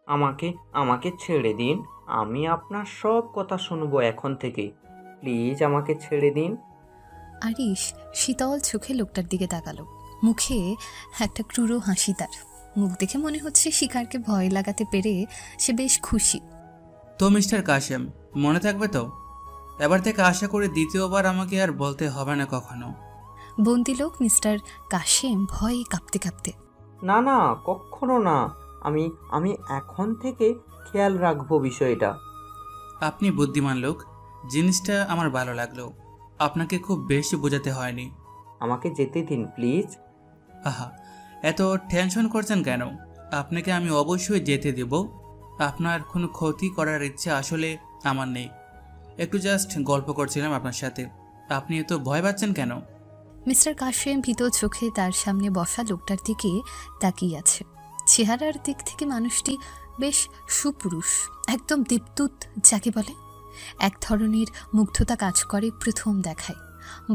আমাকে আমাকে ছেড়ে দিন। আমি আপনার সব কথা শুনবো এখন থেকে। প্লিজ আমাকে ছেড়ে দিন। আরিশ শীতল চোখে লোকটার দিকে তাকালো। মুখে একটা ক্রূর হাসি তার। মুখ দেখে মনে হচ্ছে শিকারকে ভয় লাগাতে পেরে সে বেশ খুশি। তো মিস্টার কাশেম, মনে থাকবে তো? এবার থেকে আশা করি দ্বিতীয়বার আমাকে আর বলতে হবে না কখনো। বন্দি লোক মিস্টার কাশেম ভয়ে কাঁপতে কাঁপতে। না না, কখনো না। আমি আমি এখন থেকে খেয়াল রাখবো বিষয়টা। আপনি বুদ্ধিমান লোক, জিনিসটা আমার ভালো লাগলো। আপনাকে খুব বেশি বোঝাতে হয়নি। আমাকে যেতে দিন প্লিজ। আহা, এত টেনশন করছেন কেন? আপনাকে আমি অবশ্যই যেতে দেব। আপনার কোনো ক্ষতি করার ইচ্ছে আসলে আমার নেই। একটু জাস্ট গল্প করছিলাম আপনার সাথে। আপনি এত ভয় পাচ্ছেন কেন? মিস্টার কাশেম ভীত চোখে তার সামনে বসা লোকটার দিকে তাকিয়ে আছে। চেহারার দিক থেকে মানুষটি বেশ সুপুরুষ, একদম দেবদূত যাকে বলে। এক ধরনের মুগ্ধতা কাজ করে প্রথম দেখায়।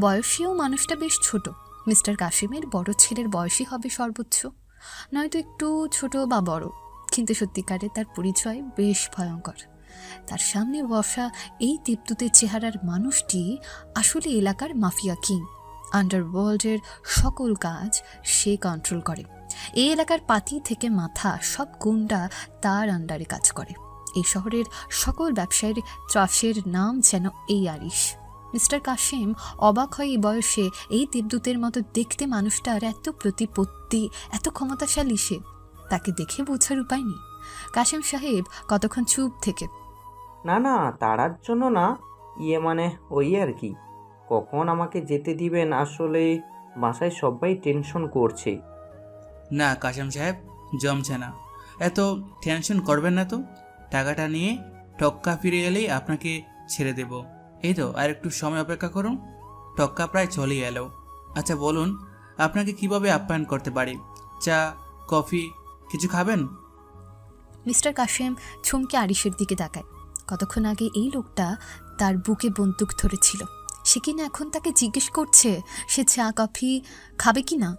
বয়সীও মানুষটা বেশ ছোট। মিস্টার কাশেমের বড় ছেলের বয়সই হবে সর্বোচ্চ, নয়তো একটু ছোট বা বড়, কিন্তু সত্যিকারে তার পরিচয় বেশ ভয়ঙ্কর। তার সামনে বসা এই দেবদূতের চেহারার মানুষটি আসলে এলাকার মাফিয়া কিং। আন্ডারওয়ার্ল্ডের সকল কাজ সে কন্ট্রোল করে। এই এলাকার পাতি থেকে মাথা সব গুন্ডা তার আন্ডারে কাজ করে। এই শহরের সকল ব্যবসায়ীর ত্রাসের নাম যেন এই আরিশ। মিস্টার কাশেম অবাক হয় এই বয়সে এই দেবদূতের মতো দেখতে মানুষটার এত প্রতিপত্তি, এত ক্ষমতাশালী সে। তাকে দেখে বোঝার উপায় নেই। কাশেম সাহেব কতক্ষণ চুপ থেকে। না না, তাড়ার জন্য না। মানে ওই আর কি। কখন আমাকে যেতে দিবেন? আসলে বাসায় সবাই টেনশন করছে। না কাশেম সাহেব, জমছে না। এত টেনশন করবেন না তো। টাকাটা নিয়ে টক্কা ফিরে এলেই আপনাকে ছেড়ে দেব। এই তো আর একটু সময় অপেক্ষা করুন। টক্কা প্রায় চলেই এলো। আচ্ছা বলুন, আপনাকে কিভাবে আপ্যায়ন করতে পারি? চা, কফি কিছু খাবেন? মিস্টার কাশেম চমকে আরিশের দিকে তাকায়। কতক্ষণ আগে এই লোকটা তার বুকে বন্দুক ধরেছিল, সে কিনা এখন তাকে জিজ্ঞেস করছে সে চা কফি খাবে কি না।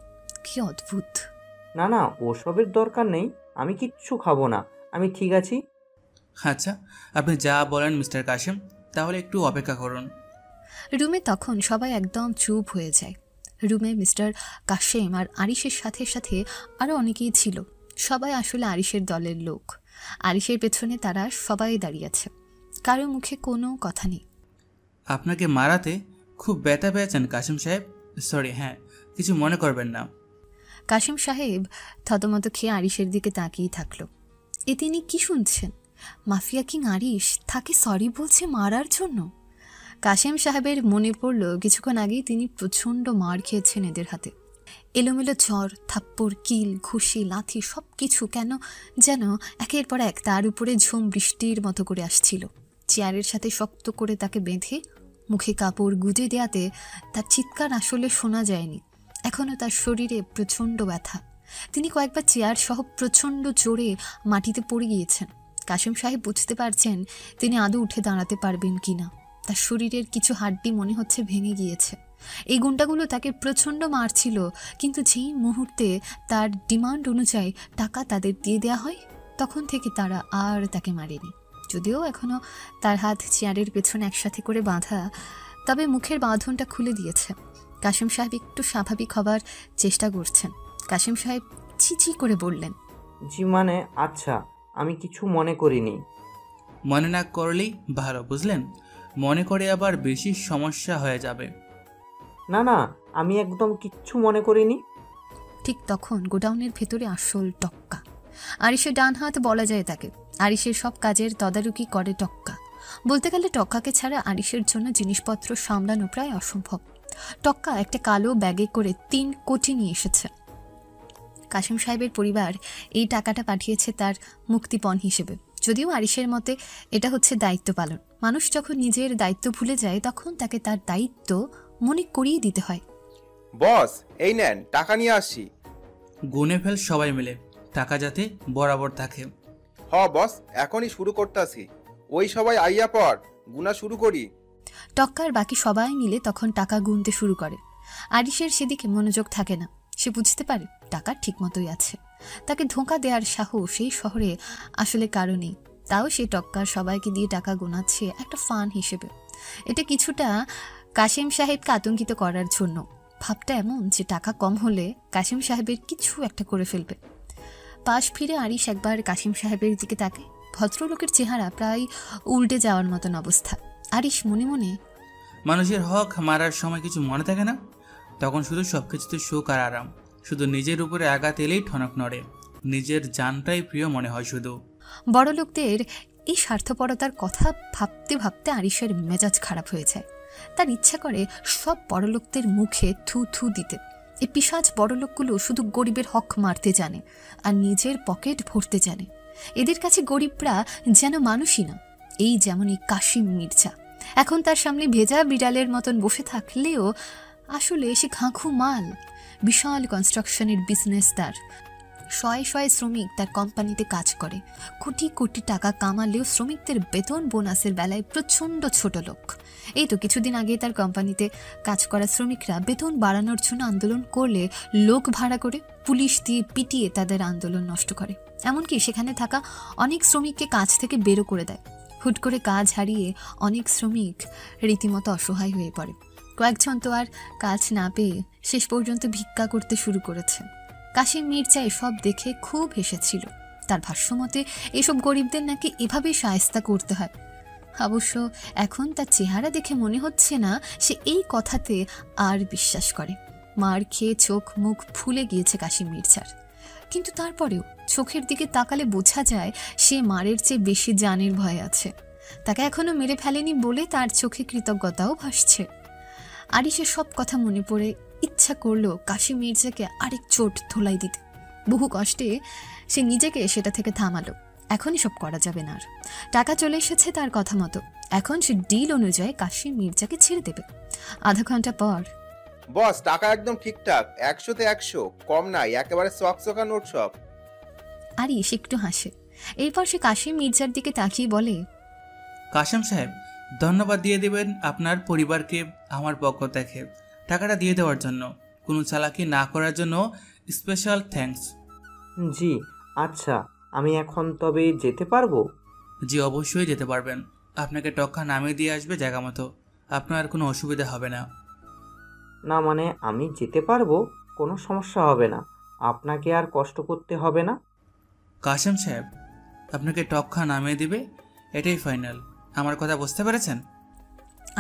কি অদ্ভুত। না না, ওসবের দরকার নেই। আমি কিচ্ছু খাবো না। আমি ঠিক আছি। আচ্ছা, আপনি যা বলেন মিস্টার কাশেম, তাহলে একটু অপেক্ষা করুন। রুমে তখন সবাই একদম চুপ হয়ে যায়। রুমে মিস্টার কাশেম আর আরিশের সাথে সাথে আরও অনেকেই ছিল। সবাই আসলে আরিশের দলের লোক। আরিশের পেছনে তারা সবাই দাঁড়িয়ে আছে। কারো মুখে কোনো কথা নেই। আপনাকে মারাতে খুব ব্যথা পেয়েছেন কাশেম সাহেব? সরি, হ্যাঁ, কিছু মনে করবেন না। কাশেম সাহেব থতমত খেয়ে আরিশের দিকে তাকিয়ে থাকলো। এ তিনি কি শুনছেন? মাফিয়া কিং আরিশ তাকে সরি বলছে মারার জন্য। কাশেম সাহেবের মনে পড়ল কিছুক্ষণ আগেই তিনি প্রচণ্ড মার খেয়েছেন এদের হাতে। এলোমেলো ঝড়, থাপ্পড়, কিল, ঘুষি, লাথি সব কিছু কেন যেন একের পর এক তার উপরে ঝুম বৃষ্টির মতো করে আসছিল। চেয়ারের সাথে শক্ত করে তাকে বেঁধে মুখে কাপড় গুজে দেয়াতে তার চিৎকার আসলে শোনা যায়নি। এখনও তার শরীরে প্রচণ্ড ব্যথা। তিনি কয়েকবার চেয়ার সহ প্রচণ্ড জোরে মাটিতে পড়ে গিয়েছেন। কাশেম সাহেব বুঝতে পারছেন তিনি আদৌ উঠে দাঁড়াতে পারবেন কিনা। তার শরীরের কিছু হাড্ডি মনে হচ্ছে ভেঙে গিয়েছে। এই গুন্ডাগুলো তাকে প্রচণ্ড মারছিল, কিন্তু যেই মুহূর্তে তার ডিমান্ড অনুযায়ী টাকা তাদের দিয়ে দেওয়া হয়, তখন থেকে তারা আর তাকে মারেনি। যদিও এখনও তার হাত চেয়ারের পেছনে একসাথে করে বাঁধা, তবে মুখের বাঁধনটা খুলে দিয়েছে। কাশেম সাহেব একটু স্বাভাবিক হবার চেষ্টা করছেন। কাশেম সাহেব চিচি করে বললেন, জি মানে আচ্ছা, আমি কিছু মনে করিনি। মনে না করলেই ভালো, বুঝলেন? মনে করে আবার বেশি সমস্যা হয়ে যাবে। না না, আমি একদম কিচ্ছু মনে করিনি। ঠিক তখন গোডাউনের ভেতরে আসল টক্কা। আরিশের ডান হাত বলা যায় তাকে। আরিশের সব কাজের তদারকি করে টক্কা। বলতে গেলে টক্কাকে ছাড়া আরিশের জন্য জিনিসপত্র সামলানো প্রায় অসম্ভব। টক্কা একটা কালো ব্যাগে করে 3 কোটি নিয়ে এসেছে। কাশেম সাহেবের পরিবার এই টাকাটা পাঠিয়েছে তার মুক্তিপণ হিসেবে। যদিও আরিশের মতে এটা হচ্ছে দায়িত্ব পালন। মানুষ যখন নিজের দায়িত্ব ভুলে যায় তখন তাকে তার দায়িত্ব মনে করিয়ে দিতে হয়। বস, এই নেন, টাকা নিয়ে আসছি। গুনে ফেল সবাই মিলে, টাকা যাতে বরাবর থাকে। বস, এখনই শুরু করতেছি। ওই সবাই আইয়া পর, গুনা শুরু করি। টক্কার বাকি সবাই মিলে তখন টাকা গুনতে শুরু করে। আরিশের সেদিকে মনোযোগ থাকে না। সে বুঝতে পারে টাকা ঠিকমতোই আছে, তাকে ধোঁকা দেওয়ার সাহস এই শহরে আসলে কারো নেই। তাও সে টক্কা সবাইকে দিয়ে টাকা গোনাচ্ছে একটা ফান হিসেবে। এটা কিছুটা কাশেম সাহেবকে আতঙ্কিত করার জন্য। ভাবটা এমন যে টাকা কম হলে কাশেম সাহেবের কিছু একটা করে ফেলবে। পাশ ফিরে আরিশ একবার কাশেম সাহেবের দিকে তাকায়। ভদ্রলোকের চেহারা প্রায় উল্টে যাওয়ার মতন অবস্থা। আরিশ মনে মনে, মানুষের হক মারার সময় কিছু মনে থাকে না? তখন শুধু সবকিছুতে সুখ আর আরাম, শুধু নিজের উপরে আঘাত এলেই ঠনক নড়ে, নিজের জানটাই প্রিয় মনে হয় শুধু। বড়লোকদের এই স্বার্থপরতার কথা ভাবতে ভাবতে আরিশের মেজাজ খারাপ হয়ে যায়। তার ইচ্ছা করে সব বড়লোকদের মুখে থু থু দিতে। এই পিশাচ বড়লোকগুলো শুধু গরিবের হক মারতে জানে আর নিজের পকেট ভরতে জানে। এদের কাছে গরিবরা যেন মানুষই না। এই যেমন এই কাশিম মির্জা এখন তার সামনে ভেজা বিড়ালের মতন বসে থাকলেও আসলে সে খাঁখু মাল। বিশাল কনস্ট্রাকশনের বিজনেস তার, শয়ে শয়ে শ্রমিক তার কোম্পানিতে কাজ করে, কোটি কোটি টাকা কামালেও শ্রমিকদের বেতন বোনাসের বেলায় প্রচণ্ড ছোট লোক। এই তো কিছুদিন আগে তার কোম্পানিতে কাজ করা শ্রমিকরা বেতন বাড়ানোর জন্য আন্দোলন করলে লোক ভাড়া করে পুলিশ দিয়ে পিটিয়ে তাদের আন্দোলন নষ্ট করে। এমনকি সেখানে থাকা অনেক শ্রমিককে কাজ থেকে বেরো করে দেয়। হুট করে কাজ হারিয়ে অনেক শ্রমিক রীতিমতো অসহায় হয়ে পড়ে। কয়েকজন তো আর কাজ না পেয়ে শেষ পর্যন্ত ভিক্ষা করতে শুরু করেছে। কাশিম মির্জা এসব দেখে খুব হেসেছিল। তার ভাষ্যমতে এসব গরিবদের নাকি এভাবেই শায়েস্তা করতে হয়। অবশ্য এখন তার চেহারা দেখে মনে হচ্ছে না সে এই কথাতে আর বিশ্বাস করে। মার খেয়ে চোখ মুখ ফুলে গিয়েছে কাশিম মির্জার, কিন্তু তারপরেও চোখের দিকে তাকালে বোঝা যায় সে মারের চেয়ে বেশি জানের ভয় আছে। তাকে এখনো মেরে ফেলেনি বলে তার চোখে কৃতজ্ঞতাও ভাসছে। আরিশের সব কথা মনে পড়ে ইচ্ছা করলো কাশিম মির্জাকে আরেক চোট ধোলাই দিতে। বহু কষ্টে সে নিজেকে সেটা থেকে থামালো। এখনই সব করা যাবে না, আর টাকা চলে এসেছে তার কথা মতো। এখন সে ডিল অনুযায়ী কাশিম মির্জাকে ছেড়ে দেবে। আধা ঘন্টা পর, বস টাকা একদম ঠিকঠাক, 100-তে 100, কম নাই, একেবারে চকচকা নোট সব। আরিশ একটু হাসে। এরপর সে কাশিম মির্জার দিকে তাকিয়ে বলে, কাশেম সাহেব, ধন্যবাদ দিয়ে দেবেন আপনার পরিবারকে আমার পক্ষ থেকে টাকাটা দিয়ে দেওয়ার জন্য। কোনো চালাকি না করার জন্য স্পেশাল থ্যাঙ্কস। জি আচ্ছা, আমি এখন তবে যেতে পারবো? জি অবশ্যই যেতে পারবেন। আপনাকে টক্কা নামিয়ে দিয়ে আসবে জায়গা মতো, আপনার কোনো অসুবিধা হবে না। না মানে আমি যেতে পারবো, কোনো সমস্যা হবে না, আপনাকে আর কষ্ট করতে হবে না। কাশেম সাহেব, আপনাকে টক্কা নামিয়ে দিবে, এটাই ফাইনাল। আমার কথা বুঝতে পেরেছেন?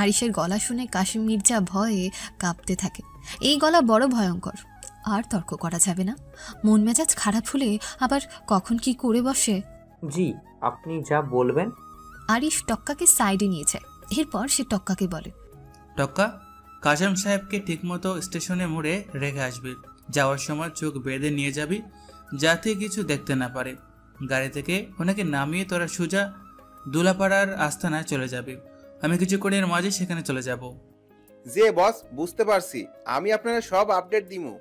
আরিশের গলা শুনে কাশিম মির্জা ভয়ে কাঁপতে থাকে। এই গলা বড় ভয়ঙ্কর, আর তর্ক করা যাবে না। মন মেজাজ খারাপ হলে আবার কখন কি করে বসে। জি আপনি যা বলবেন। আরিশ টক্কাকে সাইডে নিয়ে যায়। এরপর সে টক্কাকে বলে, টক্কা, কাশেম সাহেবকে ঠিকমতো স্টেশনে মোড়ে রেখে আসবি। যাওয়ার সময় চোখ বেঁধে নিয়ে যাবি, যাতে কিছু দেখতে না পারে। গাড়ি থেকে ওনাকে নামিয়ে তোরা সোজা দুলাপাড়ার আস্তানায় চলে যাবি। আমি কিছুক্ষণের মাঝে সেখানে চলে যাব। যে বস, বুঝতে পারছি, আমি আপনারা সব আপডেট দিমু।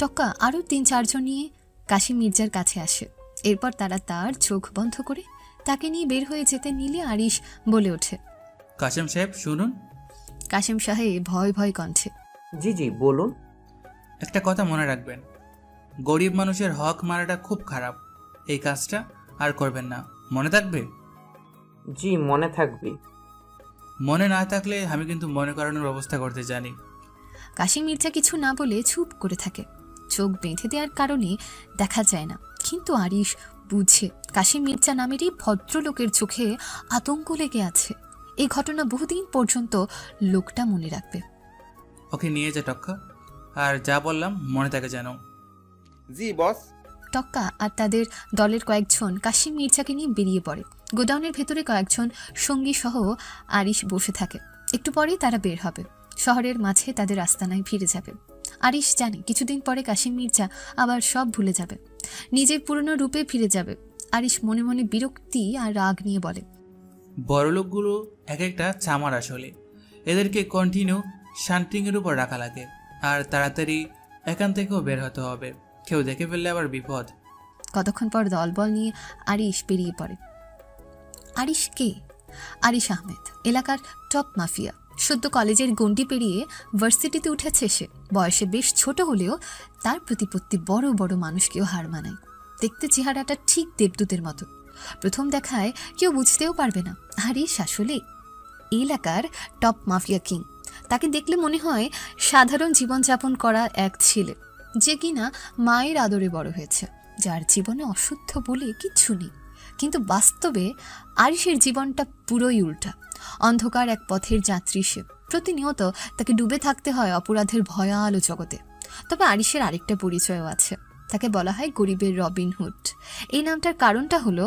টক্কা আরও 3-4 জন নিয়ে কাশিম মির্জার কাছে আসে। এরপর তারা তার চোখ বন্ধ করে তাকে নিয়ে বের হয়ে যেতে নিলে আরিশ বলে ওঠে, কাশেম সাহেব শুনুন। কাশিম সাহেব ভয় ভয় কণ্ঠে, জি জি বলুন। একটা কথা মনে রাখবেন, গরিব মানুষের হক মারাটা খুব খারাপ। এই কাজটা আর করবেন না, মনে থাকবে? জি মনে থাকবে। মনে না থাকলে আমি কিন্তু মনে করানোর ব্যবস্থা করতে জানি। কাশিম মির্জা কিছু না বলে চুপ করে থাকে। চোখ বেঁধে দেওয়ার কারণে দেখা যায় না, কিন্তু আরিশ বুঝে কাশিম মির্জা নামের এই ভদ্রলোকের চোখে আতঙ্ক লেগে আছে। এই ঘটনা বহুদিন পর্যন্ত লোকটা মনে রাখবে। ওকে নিয়ে যা টক্কা, আর যা বললাম মনে থাকে যেন। জি বস। টক্কা আর তাদের দলের কয়েকজন কাশিম মির্জাকে নিয়ে বেরিয়ে পড়ে। গোডাউনের ভেতরে কয়েকজন সঙ্গী সহ আরিশ বসে থাকে। একটু পরেই তারা বের হবে, শহরের মাঝে তাদের আস্তানায় ফিরে যাবে। আরিশ জানে কিছুদিন পরে কাশিম মির্জা আবার সব ভুলে যাবে, নিজের পুরনো রূপে ফিরে যাবে। আরিশ মনে মনে বিরক্তি আর রাগ নিয়ে বলে, বড়লোকগুলো এক একটা চামার আসলে। এদেরকে কন্টিনিউ শান্টিংয়ের উপর রাখা লাগে, আর তাড়াতাড়ি এখান থেকেও বের হতে হবে, কেউ দেখে ফেললে আবার বিপদ। কতক্ষণ পর দলবল নিয়ে আরিশ বেরিয়ে পড়ে। আরিশ কে? আরিশ আহমেদ এলাকার টপ মাফিয়া। সদ্য কলেজের গণ্ডি পেরিয়ে ভার্সিটিতে উঠেছে সে। বয়সে বেশ ছোট হলেও তার প্রতিপত্তি বড় বড় মানুষকেও হার মানায়। দেখতে চেহারাটা ঠিক দেবদূতের মতো। প্রথম দেখায় কেউ বুঝতেও পারবে না আরিশ আসলে এলাকার টপ মাফিয়া কিং। তাকে দেখলে মনে হয় সাধারণ জীবনযাপন করা এক ছেলে, যে কিনা মায়ের আদরে বড় হয়েছে, যার জীবনে অশুদ্ধ বলে কিচ্ছু নেই। কিন্তু বাস্তবে আরিশের জীবনটা পুরোই উল্টা। অন্ধকার এক পথের যাত্রী সে। প্রতিনিয়ত তাকে ডুবে থাকতে হয় অপরাধের ভয়ালো জগতে। তবে আরিশের আরেকটা পরিচয়ও আছে। তাকে বলা হয় গরিবের রবিনহুড। এই নামটার কারণটা হলো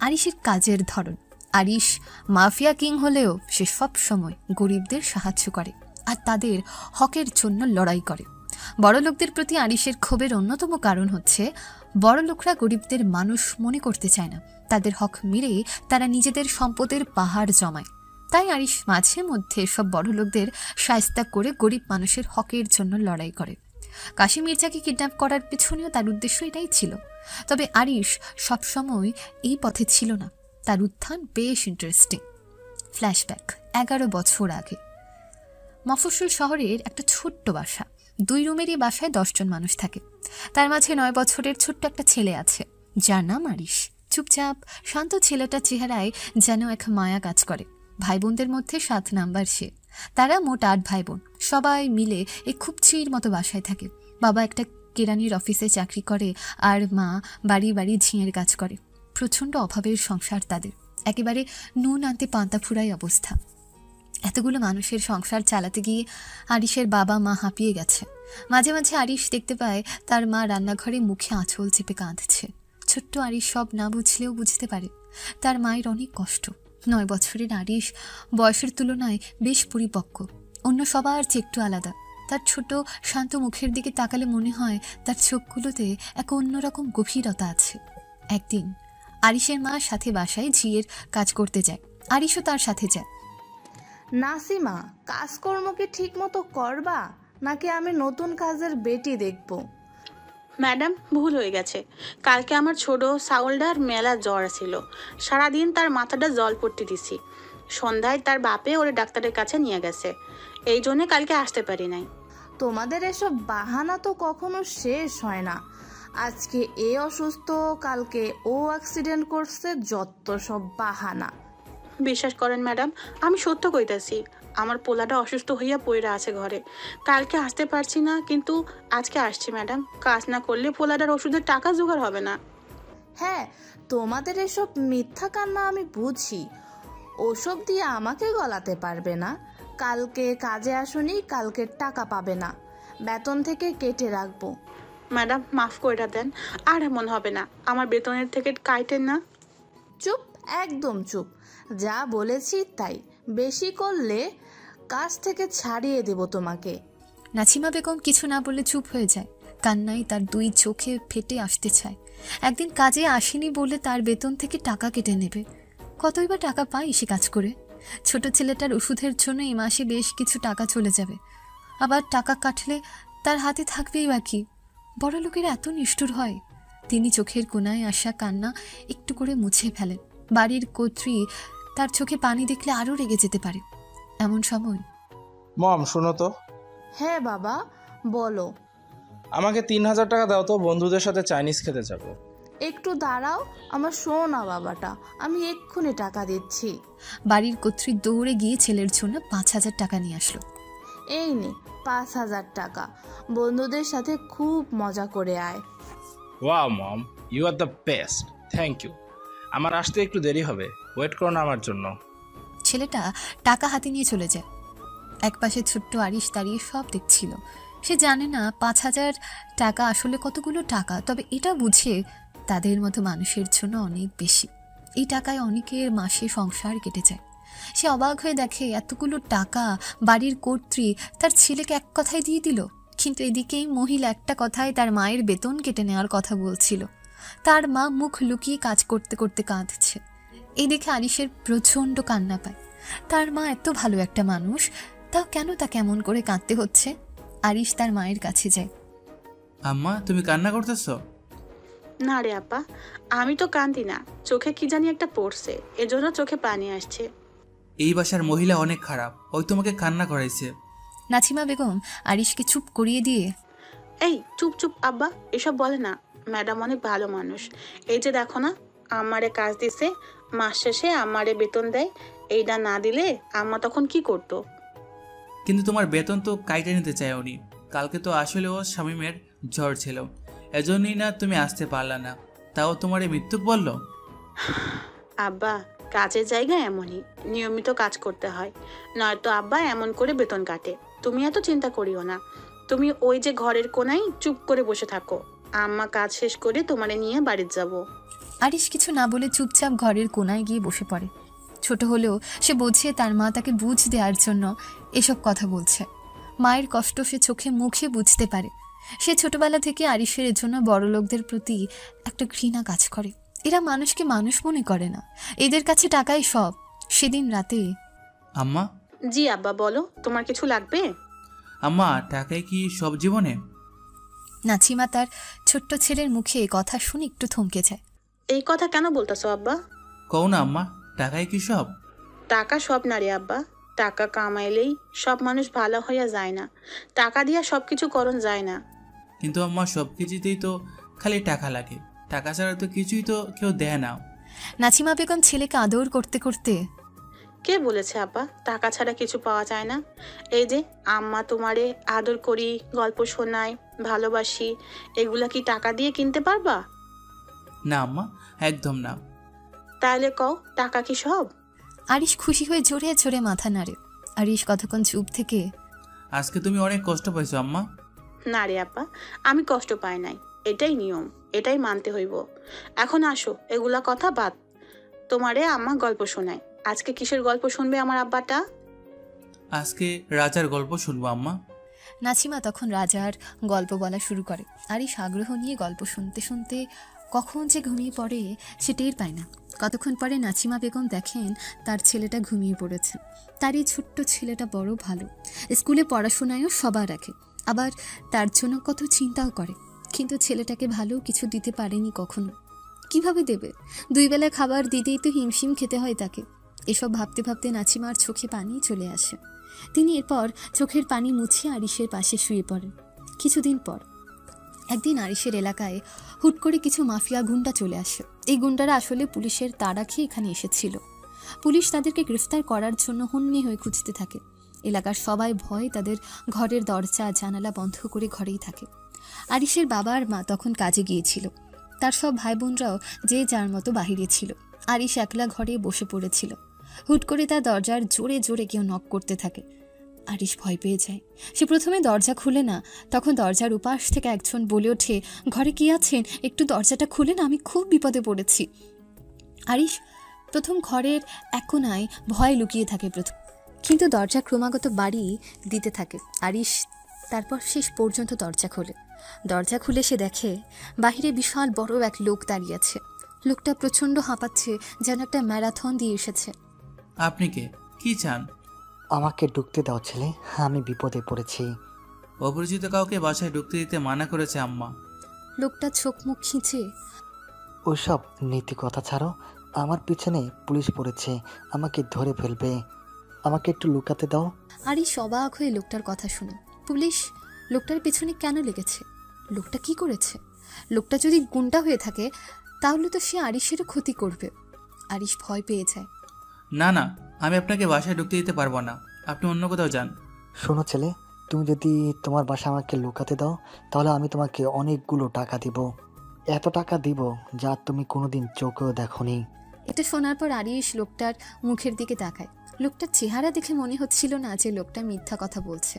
আরিশের কাজের ধরন। আরিশ মাফিয়া কিং হলেও সে সব সময় গরিবদের সাহায্য করে আর তাদের হকের জন্য লড়াই করে। বড় লোকদের প্রতি আরিশের ক্ষোভের অন্যতম কারণ হচ্ছে বড় লোকরা গরিবদের মানুষ মনে করতে চায় না। তাদের হক মেরে তারা নিজেদের সম্পদের পাহাড় জমায়। তাই আরিশ মাঝে মধ্যে সব বড় লোকদের শায়েস্তা করে গরিব মানুষের হকের জন্য লড়াই করে। কাশিম মির্জাকে কিডন্যাপ করার পেছনেও তার উদ্দেশ্য এটাই ছিল। তবে আরিশ সবসময় এই পথে ছিল না। তার উত্থান বেশ ইন্টারেস্টিং। ফ্ল্যাশব্যাক 11 বছর আগে। মফস্বল শহরের একটা ছোট্ট বাসা। 2 রুমের এই বাসায় 10 জন মানুষ থাকে। তার মাঝে 9 বছরের ছোট্ট একটা ছেলে আছে, যার নাম আরিশ। চুপচাপ শান্ত ছেলেটার চেহারায় যেন এক মায়া কাজ করে। ভাই বোনদের মধ্যে 7 নাম্বার সে। তারা মোট 8 ভাই বোন। সবাই মিলে এই খুব চির মতো বাসায় থাকে। বাবা একটা কেরানির অফিসে চাকরি করে আর মা বাড়ি বাড়ি ঝিঁয়ের কাজ করে। প্রচণ্ড অভাবের সংসার তাদের। একেবারে নুন আনতে পান্তা ফুরাই অবস্থা। এতগুলো মানুষের সংসার চালাতে গিয়ে আরিশের বাবা মা হাঁপিয়ে গেছে। মাঝে মাঝে আরিশ দেখতে পায় তার মা রান্নাঘরে মুখে আঁচল চেপে কাঁদছে। ছোট্ট আরিশ সব না বুঝলেও বুঝতে পারে তার মায়ের অনেক কষ্ট। 9 বছরের আরিশ বয়সের তুলনায় বেশ পরিপক্ক, অন্য সবার চেয়ে একটু আলাদা। তার ছোট শান্ত মুখের দিকে তাকালে মনে হয় তার চোখগুলোতে এক অন্যরকম গভীরতা আছে। একদিন আরিশের মা সাথে বাসায় ঝিয়ের কাজ করতে যায়। আরিশও তার সাথে যায়। নাসিমা, কাজকর্ম কি ঠিক মতো করবা নাকি আমি নতুন কাজের বেটি দেখব? ম্যাডাম, ভুল হয়ে গেছে। কালকে আমার ছোট সাউলডার মেলা জ্বর ছিল। সারাদিন তার মাথাটা জল পড়তে দিছি। সন্ধ্যায় তার বাপে ওরে ডাক্তারের কাছে নিয়ে গেছে। এই জন্যে কালকে আসতে পারি নাই। তোমাদের এসব বাহানা তো কখনো শেষ হয় না। আজকে এ অসুস্থ, কালকে ও অ্যাক্সিডেন্ট করছে, যত সব বাহানা। বিশ্বাস করেন ম্যাডাম, আমি সত্য কইতাছি। আমার পোলাটা অসুস্থ হইয়া পইরা আছে ঘরে। কালকে আসতে পারছি না, কিন্তু আজকে আসছি ম্যাডাম। কাজ না করলে পোলাটার ওষুধের টাকা জোগাড় হবে না। হ্যাঁ, তোমাদের এসব মিথ্যা কান্না আমি বুঝি। ওসব দিয়ে আমাকে গলাতে পারবে না। কালকে কাজে আসুনি, কালকে টাকা পাবে না, বেতন থেকে কেটে রাখবো। ম্যাডাম, মাফ কইরা দেন। আর এমন হবে না। আমার বেতনের থেকে কাইটেন না। চুপ, একদম চুপ। যা বলেছি তাই। বেশি করলে কাজ থেকে ছাড়িয়ে দেব তোমাকে। নাছিমা বেগম কিছু না বলে চুপ হয়ে যায়। কান্নায় তার 2 চোখে ফেটে আসতে চায়। একদিন কাজে আসেনি বলে তার বেতন থেকে টাকা কেটে নেবে। কতই বা টাকা পায় সে কাজ করে? ছোট ছেলেটার ওষুধের জন্য এই মাসে বেশ কিছু টাকা চলে যাবে। আবার টাকা কাটলে তার হাতে থাকবেই বাকি। বড় লোকেরা এত নিষ্ঠুর হয়। তিনি চোখের কোণায় আসা কান্না একটু করে মুছে ফেলেন। বাড়ির কর্ত্রী তার চোখে পানি দেখলে আরও রেগে যেতে পারে। এমন সময় মম, শোনো তো। হ্যাঁ বাবা, বলো। আমাকে 3000 টাকা দাও তো, বন্ধুদের সাথে চাইনিজ খেতে যাব। একটু দাঁড়াও, আমার সোনা বাবাটা, আমি এক্ষুনি টাকা দিচ্ছি। বাড়ির কর্ত্রী দৌড়ে গিয়ে ছেলের জন্য 5000 টাকা নিয়ে আসলো। এই নে 5000 টাকা, বন্ধুদের সাথে খুব মজা করে আয়। Wow mom, you are the best, thank you. আমার আসতে একটু দেরি হবে, ওয়েট করো না আমার জন্য। ছেলেটা টাকা হাতে নিয়ে চলে যায়। একপাশে ছোট্ট আরিশ দাঁড়িয়ে সব দেখছিল। সে জানে না 5000 টাকা আসলে কতগুলো টাকা, তবে এটা বুঝে তাদের মতো মানুষের জন্য অনেক বেশি। এই টাকায় অনেকের মাসে সংসার কেটে যায়। সে অবাক হয়ে দেখে এতগুলো টাকা বাড়ির কর্ত্রী তার ছেলেকে এক কথায় দিয়ে দিল। কিন্তু এদিকেই মহিলা একটা কথায় তার মায়ের বেতন কেটে নেওয়ার কথা বলছিল। তার মা মুখ লুকিয়ে কাজ করতে করতে কাঁদছে। এই দেখে আরিশের প্রচণ্ড কান্না পায়। তার মা এত ভালো একটা মানুষ, তাও কেন তা কেমন করে কাঁদতে হচ্ছে? আরিশ তার মায়ের কাছে যায়। আম্মা, তুমি কান্না করতেছো? না রে আপা, আমি তো কান্দি না। চোখে কি জানি একটা পড়ছে, এজন্য চোখে পানি আসছে। এই বাসার মহিলা অনেক খারাপ, ওই তোমাকে কান্না করাইছে। নাছিমা বেগম আরিশকে চুপ করিয়ে দিয়ে এই চুপ চুপ আব্বা, এসব বলে না। ম্যাডাম অনেক ভালো মানুষ। এই যে দেখো না, আমারে কাজ দিছে, মাস শেষে আমারে বেতন দেয়। এইটা না দিলে আম্মা তখন কি করতো? কিন্তু তোমার বেতন তো কাইটে নিতে চায় উনি। কালকে তো আসলে ও শামীমের জ্বর ছিল, এজন্যই না তুমি আসতে পারলা না, তাও তোমার এই মৃত্যুক বলল। আব্বা, কাজের জায়গায় এমনই, নিয়মিত কাজ করতে হয়, নয়তো আব্বা এমন করে বেতন কাটে। তুমি এত চিন্তা করিও না। তুমি ওই যে ঘরের কোনায় চুপ করে বসে থাকো, আম্মা কাজ শেষ করে তোমারে নিয়ে বাড়িতে যাব। আরিশ কিছু না বলে চুপচাপ ঘরের কোনায় গিয়ে বসে পড়ে। ছোট হলেও সে বোঝে তার মা তাকে বুঝ দেওয়ার জন্য এসব কথা বলছে। মায়ের কষ্ট সে চোখে মুখে বুঝতে পারে। সে ছোটবেলা থেকে আরিশের জন্য বড় লোকদের প্রতি একটা ঘৃণা কাজ করে। এরা মানুষকে মানুষ মনে করে না, এদের কাছে টাকাই সব। সেদিন রাতে আম্মা। জি আব্বা, বলো, তোমার কিছু লাগবে? আম্মা, টাকাই কি সব জীবনে? নাছিমা তার ছোট্ট ছেলের মুখে কথা শুনে একটু থমকে যায়। এই কথা কেন বলতেছো আব্বা? কও না আম্মা, টাকাই কি সব? টাকা সব না রে আব্বা। টাকা কামাইলেই সব মানুষ ভালো হইয়া যায় না। টাকা দিয়া সব কিছু করণ যায় না। কিন্তু আম্মা, সব কিছুতেই তো খালি টাকা লাগে, টাকা ছাড়া তো কিছুই তো কেউ দেয় না। নাছিমা বেগম ছেলেকে আদর করতে করতে কে বলেছে আব্বা টাকা ছাড়া কিছু পাওয়া যায় না? এই যে আম্মা তোমারে আদর করি, গল্প শোনাই, ভালোবাসি, এগুলা কি টাকা দিয়ে কিনতে পারবা? না আম্মা, একদম না। তাইলে কও, টাকা কি সব? আরিশ খুশি হয়ে জোরে জোরে মাথা নাড়ে। আরিশ কতক্ষণ চুপ থেকে আজকে তুমি অনেক কষ্ট পাইছো আম্মা। না রে আব্বা, আমি কষ্ট পাই নাই। এটাই নিয়ম, এটাই মানতে হইব। এখন আসো, এগুলা কথা বাদ। তোমারে আম্মা গল্প শোনায়। আজকে কিসের গল্প শুনবে আমার আব্বাটা? আজকে রাজার গল্প শুনবো আম্মা। নাছিমা তখন রাজার গল্প বলা শুরু করে। আরিশ আগ্রহ নিয়ে গল্প শুনতে শুনতে কখন যে ঘুমিয়ে পড়ে সে টের পায় না। কতক্ষণ পরে নাছিমা বেগম দেখেন তার ছেলেটা ঘুমিয়ে পড়েছে। তার এই ছোট্ট ছেলেটা বড় ভালো, স্কুলে পড়াশোনায়ও সবার রাখে, আবার তার জন্য কত চিন্তাও করে। কিন্তু ছেলেটাকে ভালো কিছু দিতে পারেনি কখনো। কিভাবে দেবে? 2 বেলা খাবার দিতেই তো হিমশিম খেতে হয় তাকে। এসব ভাবতে ভাবতে নাছিমার চোখে পানি চলে আসে। তিনি এরপর চোখের পানি মুছে আরিশের পাশে শুয়ে পড়েন। কিছুদিন পর একদিন আরিশের এলাকায় হুট করে কিছু মাফিয়া গুন্ডা চলে আসে। এই গুন্ডারা আসলে পুলিশের তাড়া খেয়ে এখানে এসেছিল। পুলিশ তাদেরকে গ্রেফতার করার জন্য হন্যে হয়ে খুঁজতে থাকে। এলাকার সবাই ভয় তাদের ঘরের দরজা জানালা বন্ধ করে ঘরেই থাকে। আরিশের বাবা আর মা তখন কাজে গিয়েছিল। তার সব ভাই বোনরাও যে যার মতো বাহিরে ছিল। আরিশ একলা ঘরে বসে পড়েছিল। হুট করে তার দরজার জোরে জোরে কেউ নক করতে থাকে। আরিশ ভয় পেয়ে যায়। সে প্রথমে দরজা খুলে না, তখন দরজার উপাস থেকে একজন বলে ওঠে, ঘরে কে আছেন? একটু দরজাটা খুলে না, আমি খুব বিপদে পড়েছি। আরিশ প্রথম ঘরের এক কোণায় ভয় লুকিয়ে থাকে প্রথম, কিন্তু দরজা ক্রমাগত বাড়ি দিতে থাকে। আরিশ তারপর শেষ পর্যন্ত দরজা খোলে। দরজা খুলে সে দেখে বাহিরে বিশাল বড় এক লোক দাঁড়িয়ে আছে। লোকটা প্রচণ্ড হাঁপাচ্ছে, যেন একটা ম্যারাথন দিয়ে এসেছে। আপনি কে? কি চান? আমাকে ঢুকতে দাও ছেলে, আমি বিপদে পড়েছি। অপরিচিত কাউকে বাসায় ঢুকতে দিতে মানা করেছে আম্মা। লোকটা চোখ মুখ খিঁচে ওইসব নীতি কথা ছাড়ো, আমার পিছনে পুলিশ পড়েছে, আমাকে ধরে ফেলবে, আমাকে একটু লুকাতে দাও। আরিশ অবাক হয়ে লোকটার কথা শুনে। পুলিশ লোকটার পেছনে কেন লেগেছে? লোকটা কি করেছে? লোকটা যদি গুন্ডা হয়ে থাকে তাহলে তো সে আরিশেরও ক্ষতি করবে। আরিশ ভয় পেয়ে যায়। না না, আমি আপনাকে বাসায় ঢুকতে দিতে পারবো না, আপনি অন্য কোথাও যান। শোনো ছেলে, তুমি যদি তোমার বাসা আমাকে লুকাতে দাও তাহলে আমি তোমাকে অনেকগুলো টাকা দিব, এত টাকা দিব যা তুমি কোনোদিন চোখেও দেখোনি। এটা শোনার পর আরিশ লোকটার মুখের দিকে তাকায়। লোকটার চেহারা দেখে মনে হচ্ছিল না যে লোকটা মিথ্যা কথা বলছে।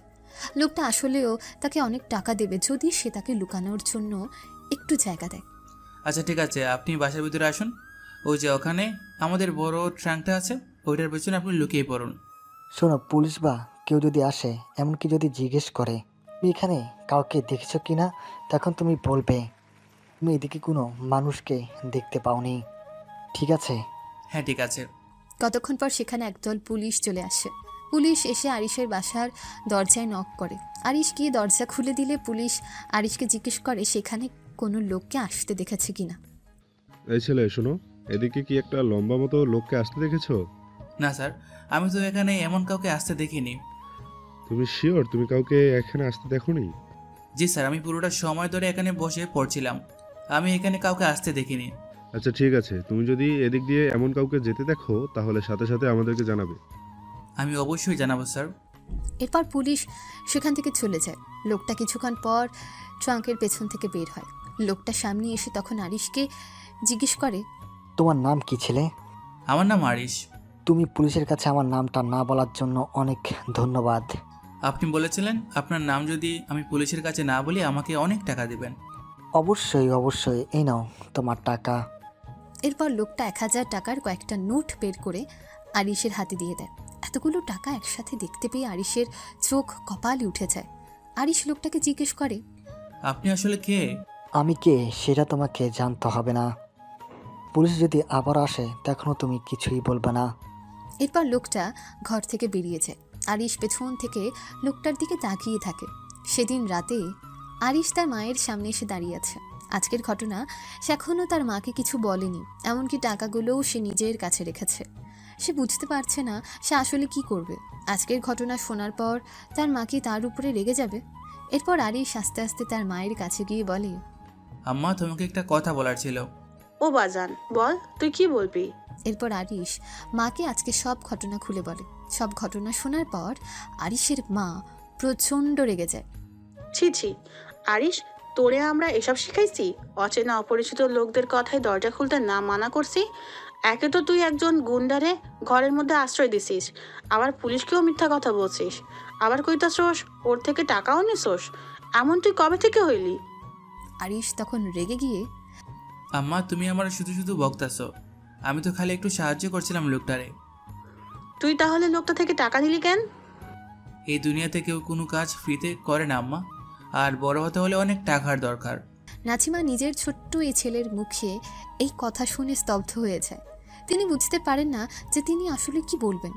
লোকটা আসলেও তাকে অনেক টাকা দেবে যদি সে তাকে লুকানোর জন্য একটু জায়গা দেয়। আচ্ছা ঠিক আছে, আপনি বাসার ভিতরে আসুন। ওই যে ওখানে আমাদের বড় ট্রাঙ্কটা আছে, ওইটার পেছনে আপনি লুকিয়ে পড়ুন। শোনো, পুলিশ বা কেউ যদি আসে, এমনকি যদি জিজ্ঞেস করে তুমি এখানে কাউকে দেখেছো কি না, তখন তুমি বলবে তুমি এদিকে কোনো মানুষকে দেখতে পাওনি, ঠিক আছে? হ্যাঁ ঠিক আছে। কতক্ষণ পর সেখানে একদল পুলিশ চলে আসে। পুলিশ এসে আরিশের বাসার দরজায় নক করে। আরিশ গিয়ে দরজা খুলে দিলে পুলিশ আরিশকে জিজ্ঞেস করে সেখানে কোনো লোককে আসতে দেখেছে কিনা। এই ছেলে শোনো, এদিকে কি একটা লম্বা মতো লোককে আসতে দেখেছো? না স্যার, আমি তো এখানে এমন কাউকে আসতে দেখিনি। তুমি শিওর তুমি কাউকে এখানে আসতে দেখোনি? জি স্যার, আমি পুরোটা সময় ধরে এখানে বসে পড়ছিলাম, আমি এখানে কাউকে আসতে দেখিনি। আচ্ছা ঠিক আছে, তুমি যদি এদিক দিয়ে এমন কাউকে যেতে দেখো তাহলে সাথে সাথে আমাদেরকে জানাবে। আমি অবশ্যই জানাবো স্যার। এরপর পুলিশ সেখান থেকে চলে যায়। লোকটা কিছুক্ষণ পর ট্রাঙ্কের পেছন থেকে বের হয়। লোকটা সামনে এসে তখন আরিশকে জিজ্ঞেস করে, তোমার নাম কি ছেলে? আমার নাম আরিশ। তুমি পুলিশের কাছে আমার নামটা না বলার জন্য অনেক ধন্যবাদ। আপনি বলেছিলেন আপনার নাম যদি আমি পুলিশের কাছে না বলি আমাকে অনেক টাকা দেবেন। অবশ্যই অবশ্যই, এই নাও তোমার টাকা। এরপর লোকটা 1000 টাকার কয়েকটা নোট বের করে আরিশের হাতে দিয়ে দেয়। এতগুলো টাকা একসাথে দেখতে পেয়ে আরিশের চোখ কপালে উঠে যায়। আরিশ লোকটাকে জিজ্ঞেস করে, আপনি আসলে কে? আমি কে সেটা তোমাকে জানতে হবে না। পুলিশ যদি আবার আসে তখনও তুমি কিছুই বলবে না। এরপর লোকটা ঘর থেকে বেরিয়ে যায়। আরিশ পেছন থেকে লোকটার দিকে তাকিয়ে থাকে। সেদিন রাতে আরিশ তার মায়ের সামনে এসে দাঁড়িয়ে আছে। আজকের ঘটনা সে এখনও তার মাকে কিছু বলেনি, এমনকি টাকাগুলোও সে নিজের কাছে রেখেছে। সে বুঝতে পারছে না সে আসলে কি করবে। আজকের ঘটনা শোনার পর তার মা কি তার উপরে রেগে যাবে? এরপর আরিশ আস্তে আস্তে তার মায়ের কাছে গিয়ে বলে, আম্মা, তোমাকে একটা কথা বলার ছিল। ও বাজান, বল তুই কি বলবি? এরপর আরিশ মাকে আজকে সব ঘটনা খুলে বলে। সব ঘটনা শোনার পর আরিশের মা প্রচণ্ড রেগে যায়। ছি ছি, আরিশ, তোরে আমরা এসব শিখাইছি? অচেনা অপরিচিত লোকদের কথায় দরজা খুলতে না মানা করছি? একে তো তুই একজন গুন্ডারে ঘরের মধ্যে আশ্রয় দিছিস, আবার পুলিশকেও মিথ্যা কথা বলছিস, আবার কইতাছোস ওর থেকে টাকাও নিছোস। এমন তুই কবে থেকে হইলি? আরিশ তখন রেগে গিয়ে, আম্মা, তুমি আমার শুধু শুধু বকতাছো, আমি তো খালি একটু সাহায্য করছিলাম লোকটারে। তুই তাহলে লোকটা থেকে টাকা নিলি কেন? এই দুনিয়াতে কেউ কোনো কাজ ফ্রিতে করে না আম্মা, আর বড় হতে হলে অনেক টাকার দরকার। নাছিমা নিজের ছোট্ট এই ছেলের মুখে এই কথা শুনে স্তব্ধ হয়ে যায়। তিনি বুঝতে পারেন না যে তিনি আসলে কি বলবেন।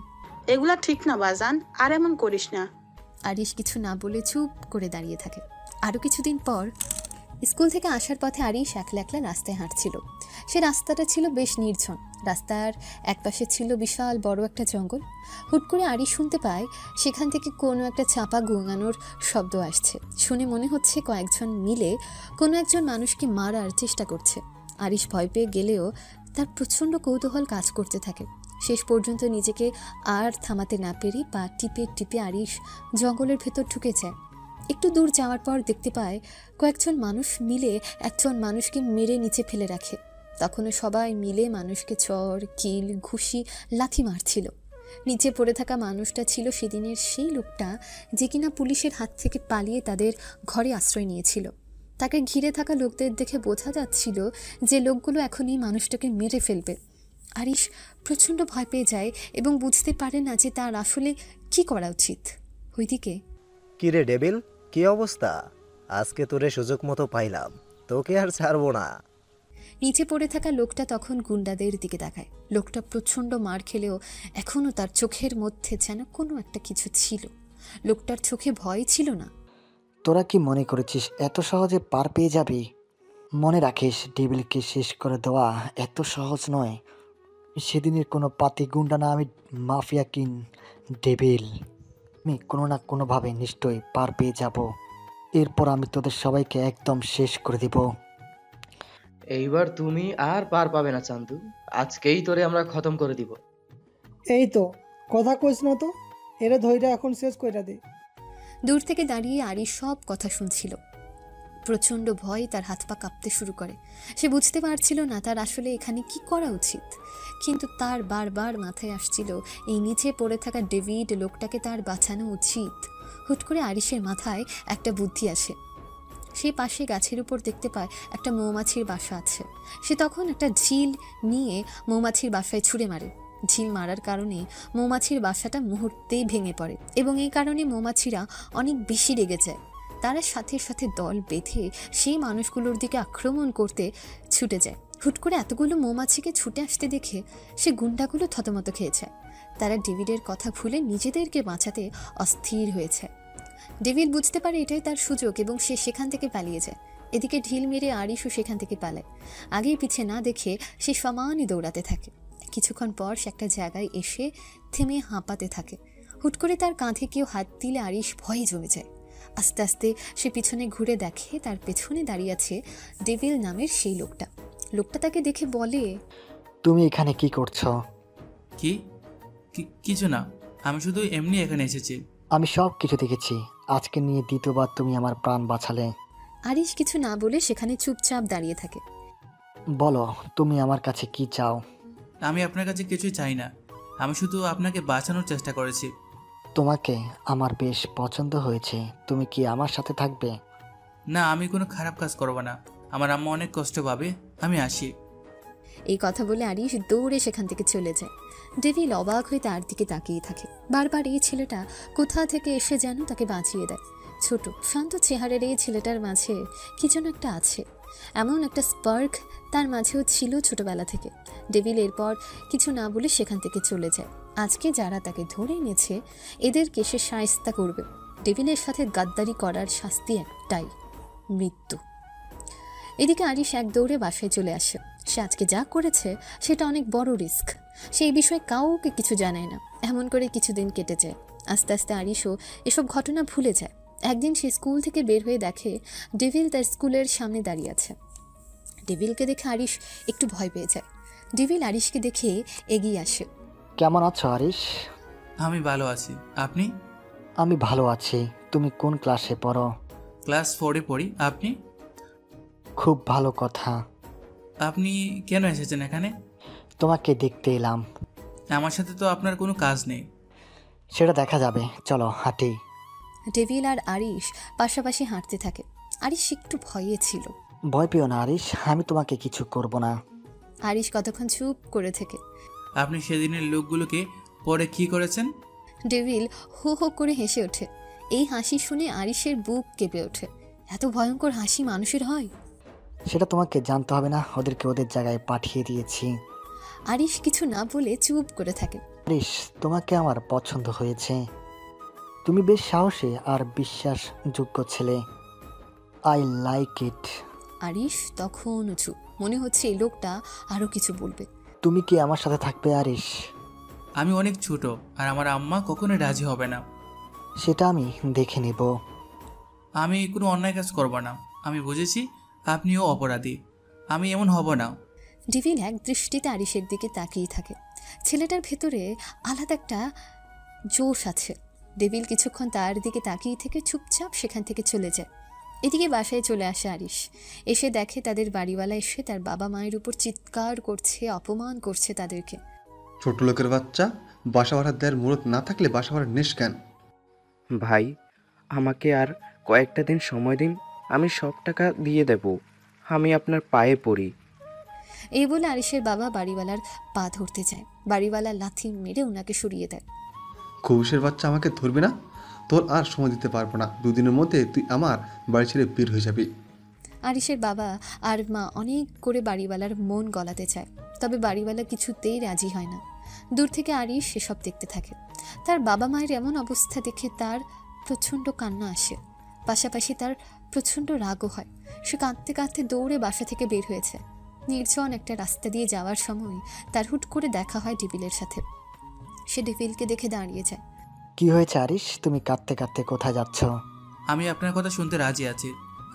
এগুলা ঠিক না বাজান, আর এমন করিস না। আরিশ কিছু না বলে চুপ করে দাঁড়িয়ে থাকে। আরও কিছুদিন পর স্কুল থেকে আসার পথে আরিশ একলা একলা রাস্তায় হাঁটছিল। সে রাস্তাটা ছিল বেশ নির্জন। রাস্তার একপাশে ছিল বিশাল বড় একটা জঙ্গল। হুট করে আরিশ শুনতে পায় সেখান থেকে কোনো একটা চাপা গুঙানোর শব্দ আসছে। শুনে মনে হচ্ছে কয়েকজন মিলে কোনো একজন মানুষকে মারার চেষ্টা করছে। আরিশ ভয় পেয়ে গেলেও তার প্রচণ্ড কৌতূহল কাজ করতে থাকে। শেষ পর্যন্ত নিজেকে আর থামাতে না পেরে পা টিপে টিপে আরিশ জঙ্গলের ভেতর ঢুকে যায়। একটু দূর যাওয়ার পর দেখতে পায় কয়েকজন মানুষ মিলে একজন মানুষকে মেরে নিচে ফেলে রাখে। তখনও সবাই মিলে মানুষকে চড়, কিল, ঘুষি, লাথি মারছিল। নিচে পড়ে থাকা মানুষটা ছিল সেদিনের সেই লোকটা যে কিনা পুলিশের হাত থেকে পালিয়ে তাদের ঘরে আশ্রয় নিয়েছিল। তাকে ঘিরে থাকা লোকদের দেখে বোঝা যাচ্ছিল যে লোকগুলো এখনই মানুষটাকে মেরে ফেলবে। আরিশ প্রচণ্ড ভয় পেয়ে যায় এবং বুঝতে পারে না যে তার আসলে কি করা উচিত। ওইদিকে, কিরে ডেবিল, কি অবস্থা? আজকে তোরে সুযোগ মতো পাইলাম, তোকে আর ছাড়বো না। নিচে পড়ে থাকা লোকটা তখন গুন্ডাদের দিকে তাকায়। লোকটা প্রচণ্ড মার খেলেও এখনও তার চোখের মধ্যে যেন কোনো একটা কিছু ছিল। লোকটার চোখে ভয় ছিল না। তোরা কি মনে করেছিস এত সহজে পার পেয়ে যাবি? মনে রাখিস, ডেভিলকে শেষ করে দেওয়া এত সহজ নয়। সেদিনের কোনো পাতি গুন্ডা না, আমি মাফিয়া কিং ডেভিল। আমি কোনো না কোনোভাবে নিশ্চয়ই পার পেয়ে যাব। এরপর আমি তোদের সবাইকে একদম শেষ করে দেব। এইবার তুমি আর পার পাবে না চান্দু, আজকেই তোরে আমরা খতম করে দিব। এই তো কথা কইস না তো, এরে ধইরা এখন শেষ কইরা দে। দূর থেকে দাঁড়িয়ে আরিশ সব কথা শুনছিল। প্রচণ্ড ভয় তার হাত পা কাঁপতে শুরু করে। সে বুঝতে পারছিল না তার আসলে এখানে কি করা উচিত, কিন্তু তার বারবার মাথায় আসছিল এই নিচে পড়ে থাকা ডেভিড লোকটাকে তার বাঁচানো উচিত। হুট করে আরিশের মাথায় একটা বুদ্ধি আসে। সে পাশে গাছের উপর দেখতে পায় একটা মৌমাছির বাসা আছে। সে তখন একটা ঝিল নিয়ে মৌমাছির বাসায় ছুঁড়ে মারে। ঝিল মারার কারণে মৌমাছির বাসাটা মুহূর্তেই ভেঙে পড়ে এবং এই কারণে মৌমাছিরা অনেক বেশি রেগে যায়। তারা সাথে সাথে দল বেঁধে সেই মানুষগুলোর দিকে আক্রমণ করতে ছুটে যায়। হুট করে এতগুলো মৌমাছিকে ছুটে আসতে দেখে সে গুন্ডাগুলো থতমত খেয়েছে। তারা ডেভিডের কথা ভুলে নিজেদেরকে বাঁচাতে অস্থির হয়েছে। ডেভিড বুঝতে পারে এটাই তার সুযোগ এবং সে সেখান থেকে পালিয়ে যায়। এদিকে ঢিল মেরে আরিশও সেখান থেকে পালায়। আগে পিছে না দেখে সে সমানই দৌড়াতে থাকে। কিছুক্ষণ পর সে একটা জায়গায় এসে থেমে হাঁপাতে থাকে। হুট করে তার কাঁধে কেউ হাত দিলে আরিশ ভয়ে জমে যায়। আস্তে আস্তে সে পিছনে ঘুরে দেখে তার পেছনে দাঁড়িয়ে আছে ডেভিল নামের সেই লোকটা। লোকটা তাকে দেখে বলে, তুমি এখানে কি করছো? কি? কিছু না, আমি শুধু এমনি এখানে এসেছি। আমি সব কিছু দেখেছি। আজকে নিয়ে দ্বিতীয়বার তুমি আমার প্রাণ বাঁচালে। আরিশ কিছু না বলে সেখানে চুপচাপ দাঁড়িয়ে থাকে। বলো, তুমি আমার কাছে কি চাও? আমি আপনার কাছে কিছুই চাই না, আমি শুধু আপনাকে বাঁচানোর চেষ্টা করেছি। তোমাকে আমার বেশ পছন্দ হয়েছে। তুমি কি আমার সাথে থাকবে? না, আমি কোনো খারাপ কাজ করব না। আমার আম্মা অনেক কষ্ট পাবে। আমি আসি। এই কথা বলে আরিশ দৌড়ে সেখান থেকে চলে যায়। ডেভিল অবাক হয়ে তার দিকে তাকিয়ে থাকে। বারবার এই ছেলেটা কোথা থেকে এসে যেন তাকে বাঁচিয়ে দেয়। ছোট শান্ত চেহারার এই ছেলেটার মাঝে কি যেন একটা আছে। এমন একটা স্পার্ক তার মাঝেও ছিল ছোটবেলা থেকে। ডেভিল এরপর কিছু না বলে সেখান থেকে চলে যায়। আজকে যারা তাকে ধরে এনেছে এদেরকে সে শায়েস্তা করবে। ডেভিলের সাথে গাদ্দারি করার শাস্তি একটাই, মৃত্যু। এদিকে আরিশ এক দৌড়ে বাসায় চলে আসে। সে আজকে যা করেছে সেটা অনেক বড় রিস্ক। সে এই বিষয়ে কাউকে কিছু জানায় না। এমন করে কিছুদিন কেটে যায়। আস্তে আস্তে আরিশও এসব ঘটনা ভুলে যায়। একদিন সে স্কুল থেকে বের হয়ে দেখে ডেভিল তার স্কুলের সামনে দাঁড়িয়ে আছে। ডেভিলকে দেখে আরিশ একটু ভয় পেয়ে যায়। ডেভিল আরিশকে দেখে এগিয়ে আসে। কেমন আছো আরিশ? আমি ভালো আছি, আপনি? আমি ভালো আছি। তুমি কোন ক্লাসে পড়ো? ক্লাস 4-এ পড়ি। আপনি? খুব ভালো কথা। আপনি কেন এসেছেন এখানে? তোমাকে দেখতে এলাম। আমার সাথে তো আপনার কোনো কাজ নেই। সেটা দেখা যাবে, চলো হাঁটি। ডেভিল আর আরিশ পাশাপাশি হাঁটতে থাকে। আরিশ একটু ভয়ে ছিল। ভয় পেও না আরিশ, আমি তোমাকে কিছু করব না। আরিশ কতক্ষণ চুপ করে থেকে। আপনি সেদিনের লোকগুলোকে পরে কি করেছেন? ডেভিল হো হো করে হেসে ওঠে। এই হাসি শুনে আরিশের বুক কেঁপে ওঠে। এত ভয়ঙ্কর হাসি মানুষের হয়? সেটা তোমাকে জানতে হবে না, ওদেরকে ওদের জায়গায় পাঠিয়ে দিয়েছি। আরিশ কিছু না বলে চুপ করে থাকে। আরিশ, তোমাকে আমার পছন্দ হয়েছে। তুমি বেশ সাহসী আর বিশ্বাসযোগ্য ছেলে। I like it. আরিশ তখনও চুপ। মনে হচ্ছে এই লোকটা আরো কিছু বলবে। তুমি কি আমার সাথে থাকবে আরিশ? আমি অনেক ছোট আর আমার আম্মা কখনোই রাজি হবে না। সেটা আমি দেখে নেব। আমি কোনো অন্যায় কাজ করব না। আমি বুঝেছি আপনিও অপরাধী। আমি এমন হব না। ডেভিল এক দৃষ্টিতে আরিশের দিকে তাকিয়ে থাকে। ছেলেটার ভেতরে আলাদা একটা জোশ আছে। ডেভিল কিছুক্ষণ তার দিকে তাকিয়ে থেকে চুপচাপ সেখান থেকে চলে যায়। এদিকে বাসায় চলে আসে আরিশ। এসে দেখে তাদের বাড়িওয়ালা এসে তার বাবা মায়ের উপর চিৎকার করছে, অপমান করছে তাদেরকে। ছোট লোকের বাচ্চা, বাসা ভাড়া দেওয়ার মুরত না থাকলে বাসা ভাড়া নিস কেন? ভাই, আমাকে আর কয়েকটা দিন সময় দিন, আমি সব টাকা দিয়ে দেব। আমি আপনার পায়ে পড়ি। এই বলে আরিশের বাবা বাড়িওয়ালার পা ধরতে যায়। বাড়িওয়ালা লাথি মেরে ওনাকে সরিয়ে দেয়। খবুসের বাচ্চা, আমাকে ধরবি না? তোর আর সময় দিতে পারবো না। দুদিনের মধ্যে তুই আমার বাড়ি ছেড়ে বের হয়ে যাবি। আরিশের বাবা আর মা অনেক করে বাড়িওয়ালার মন গলাতে চায়, তবে বাড়িওয়ালা কিছুতেই রাজি হয় না। দূর থেকে আরিশ সেসব দেখতে থাকে। তার বাবা মায়ের এমন অবস্থা দেখে তার প্রচণ্ড কান্না আসে। পাশাপাশি তার প্রচণ্ড রাগও হয়। সে কাঁদতে কাঁদতে দৌড়ে বাসা থেকে বের হয়েছে। নির্জন একটা রাস্তা দিয়ে যাওয়ার সময় তার হুট করে দেখা হয় ডেভিলের সাথে। সে ডেভিলকে দেখে দাঁড়িয়ে যায়। কি হয়েছে আরিশ, তুমি কাঁদতে কাঁদতে কোথায় যাচ্ছ? আমি আপনার কথা শুনতে রাজি আছি।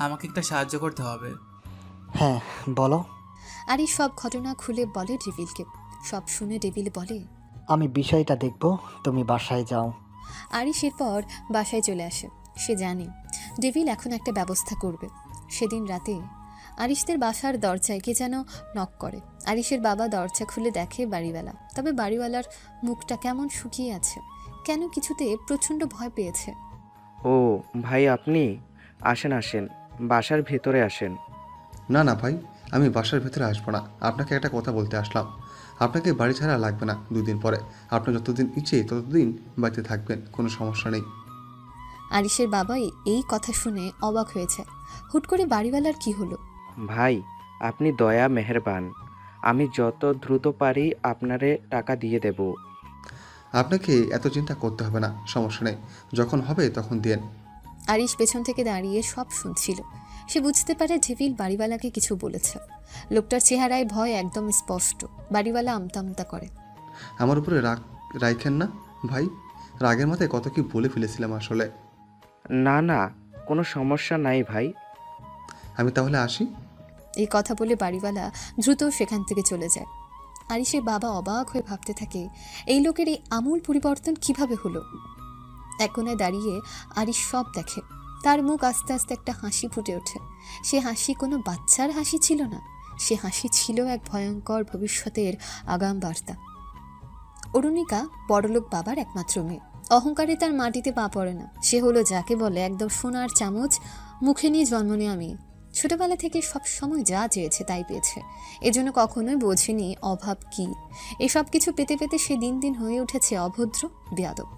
আমাকে একটা সাহায্য করতে হবে। হ্যাঁ, বলো। আরিশ সব ঘটনা খুলে বলে ডেভিলকে। সব শুনে ডেভিল বলে, আমি বিষয়টা দেখব, তুমি বাসায় যাও। আরিশ এরপর বাসায় চলে আসে। সে জানে ডেভিল এখন একটা ব্যবস্থা করবে। সেদিন রাতে আরিশদের বাসার দরজায় কে যেন নক করে। আরিশের বাবা দরজা খুলে দেখে বাড়িওয়ালা। তবে বাড়িওয়ালার মুখটা কেমন শুকিয়ে আছে, কেন কিছুতে প্রচণ্ড ভয় পেয়েছে। ও ভাই, আপনি আসেন আসেন, বাসার ভেতরে আসেন। না না ভাই, আমি বাসার ভেতরে আসবো না। আপনাকে একটা কথা বলতে আসলাম। আপনাকে বাড়ি ছাড়া লাগবে না। 2 দিন পরে আপনি যতদিন ইচ্ছে ততদিন বাড়িতে থাকবেন, কোনো সমস্যা নেই। আরিশের বাবা এই কথা শুনে অবাক হয়েছে। হুট করে বাড়িওয়ালার কি হলো? ভাই, আপনি দয়া মেহেরবান, আমি যত দ্রুত পারি আপনারে টাকা দিয়ে দেব। আপনাকে এত চিন্তা করতে হবে না, সমস্যা নেই। যখন হবে তখন দেন। আরিশ পেছন থেকে দাঁড়িয়ে সব শুনছিল। সে বুঝতে পারে ঢেভিল বাড়িওয়ালাকে কিছু বলেছে। লোকটার চেহারায় ভয় একদম স্পষ্ট। বাড়িওয়ালা আমতা আমতা করে। আমার উপরে রাগ রাইখেন না ভাই, রাগের মাথায় কত কি বলে ফেলেছিলাম আসলে। না না, কোনো সমস্যা নাই ভাই। আমি তাহলে আসি। এই কথা বলে বাড়িওয়ালা দ্রুত সেখান থেকে চলে যায়। আরিশের বাবা অবাক হয়ে ভাবতে থাকে, এই লোকের এই আমূল পরিবর্তন কিভাবে হলো। এক কোণায় দাঁড়িয়ে আরিশ সব দেখে। তার মুখ আস্তে আস্তে একটা হাসি ফুটে ওঠে। সে হাসি কোনো বাচ্চার হাসি ছিল না, সে হাসি ছিল এক ভয়ঙ্কর ভবিষ্যতের আগাম বার্তা। অরুণিকা বড়লোক বাবার একমাত্র মেয়ে। অহংকারে তার মাটিতে পা পড়ে না। সে হলো যাকে বলে একদম সোনার চামচ মুখে নিয়ে জন্ম নেওয়া মেয়ে। ছোটবেলা থেকে সব সময় যা চেয়েছে তাই পেয়েছে, এজন্য কখনোই বোঝেনি অভাব কি। এসব কিছু পেতে পেতে সে দিন দিন হয়ে উঠেছে অভদ্র, বেয়াদব।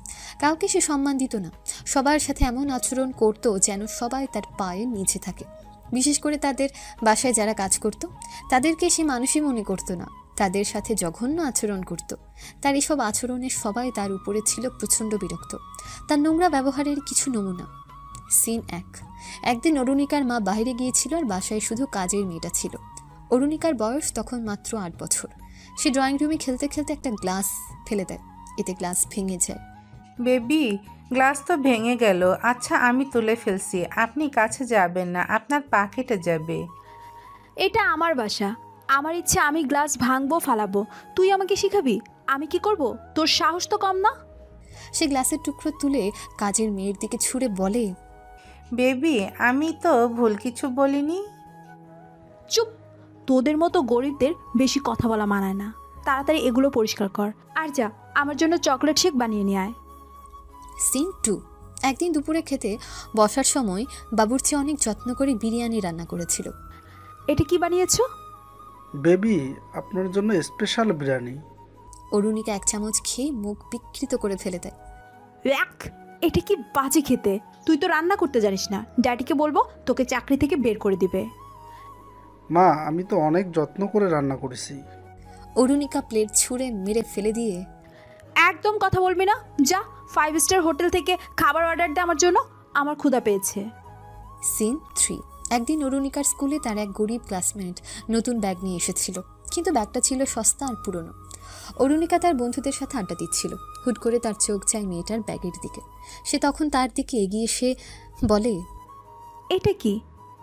কাউকে সে সম্মান দিত না, সবার সাথে এমন আচরণ করত যেন সবাই তার পায়ের নিচে থাকে। বিশেষ করে তাদের বাসায় যারা কাজ করত তাদেরকে সে মানুষই মনে করতো না, তাদের সাথে জঘন্য আচরণ করত। তার এসব আচরণে সবাই তার উপরে ছিল প্রচণ্ড বিরক্ত। তার নোংরা ব্যবহারের কিছু নমুনা। সিন 1। একদিন অরুণিকার মা বাইরে গিয়েছিল আর বাসায় শুধু কাজের মেয়েটা ছিল। অরুণিকার বয়স তখন মাত্র 8 বছর। সে ড্রয়িং রুমে খেলতে খেলতে একটা গ্লাস ফেলে দেয়। এতে গ্লাস ভেঙে যায়। বেবি, গ্লাস তো ভেঙে গেল। আচ্ছা, আমি তুলে ফেলছি, আপনি কাছে যাবেন না, আপনার পা কেটে যাবে। এটা আমার বাসা, আমার ইচ্ছা আমি গ্লাস ভাঙবো ফালাবো, তুই আমাকে শিখাবি? আমি কি করব? তোর সাহস তো কম না। সে গ্লাসের টুকরো তুলে কাজের মেয়ের দিকে ছুঁড়ে বলে, বেবি, আমি তো ভুল কিছু বলিনি। চুপ, তোদের মতো গরিবদের বেশি কথা বলা মানায় না। তাড়াতাড়ি এগুলো পরিষ্কার কর, আর যা আমার জন্য চকলেট শেক বানিয়ে নিয়ে আয়। সিন 2। একদিন দুপুরে খেতে বসার সময় বাবুর্চি অনেক যত্ন করে বিরিয়ানি রান্না করেছিল। এটা কি বানিয়েছো? বেবি, আপনার জন্য স্পেশাল বিরিয়ানি। অরুণিকা 1 চামচ খেয়ে মুখ বিকৃত করে ফেলে দেয়। এটা কি বাজে খেতে! তুই তো রান্না করতে জানিস না। ড্যাডিকে বলবো তোকে চাকরি থেকে বের করে দিবে। মা, আমি তো অনেক যত্ন করে রান্না করেছি। অরুণিকা প্লেট ছুঁড়ে মেরে ফেলে দিয়ে, একদম কথা বলবি না, যা 5 স্টার হোটেল থেকে খাবার অর্ডার দে আমার জন্য, আমার ক্ষুধা পেয়েছে। সিন 3। একদিন অরুণিকার স্কুলে তার এক গরিব ক্লাসমেট নতুন ব্যাগ নিয়ে এসেছিল, কিন্তু ব্যাগটা ছিল সস্তা আর পুরনো। অরুণিকা তার বন্ধুদের সাথে আড্ডা দিচ্ছিল। হুট করে তার চোখ যায় মেয়েটার ব্যাগের দিকে। সে তখন তার দিকে এগিয়ে এসে বলে, এটা কি?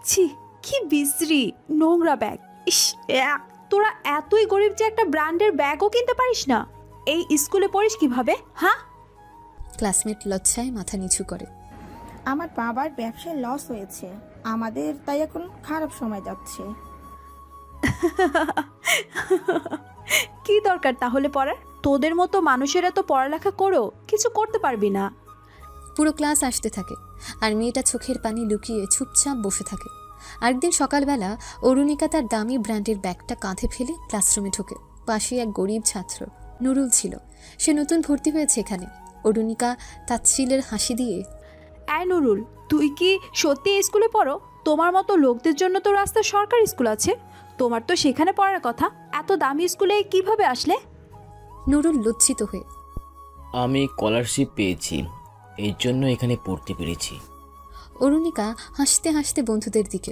ছি, কি বিশ্রী নোংরা ব্যাগ। ইস, তোরা এতই গরিব যে একটা ব্র্যান্ডের ব্যাগও কিনতে পারিস না? এই স্কুলে পড়িস কিভাবে? হ্যাঁ? ক্লাসমেট লজ্জায় মাথা নিচু করে। আমার বাবার ব্যবসায় লস হয়েছে, আমাদের তাই এখন খারাপ সময় যাচ্ছে। কি দরকার তাহলে পড়ার? তোদের মতো মানুষেরা তো পড়ালেখা করো, কিছু করতে পারবি না। পুরো ক্লাস আসতে থাকে আর মেয়েটা চোখের পানি লুকিয়ে চুপচাপ বসে থাকে। আরেকদিন সকালবেলা অরুণিকা তার দামি ব্র্যান্ডের ব্যাগটা কাঁধে ফেলে ক্লাসরুমে ঢোকে। পাশে এক গরিব ছাত্র নুরুল ছিল। সে নতুন ভর্তি হয়েছে এখানে। অরুণিকা তাচ্ছিলের হাসি দিয়ে, নুরুল, তুই কি সত্যি এই স্কুলে পড়ো? তোমার মতো লোকদের জন্য তো রাস্তায় সরকারি স্কুল আছে, তোমার তো সেখানে পড়ার কথা। এত দামি স্কুলে কিভাবে আসলে? নুরুল লজ্জিত হয়ে, আমি স্কলারশিপ পেয়েছি, এই জন্য এখানে পড়তে পেরেছি। অরুণিকা হাসতে হাসতে বন্ধুদের দিকে,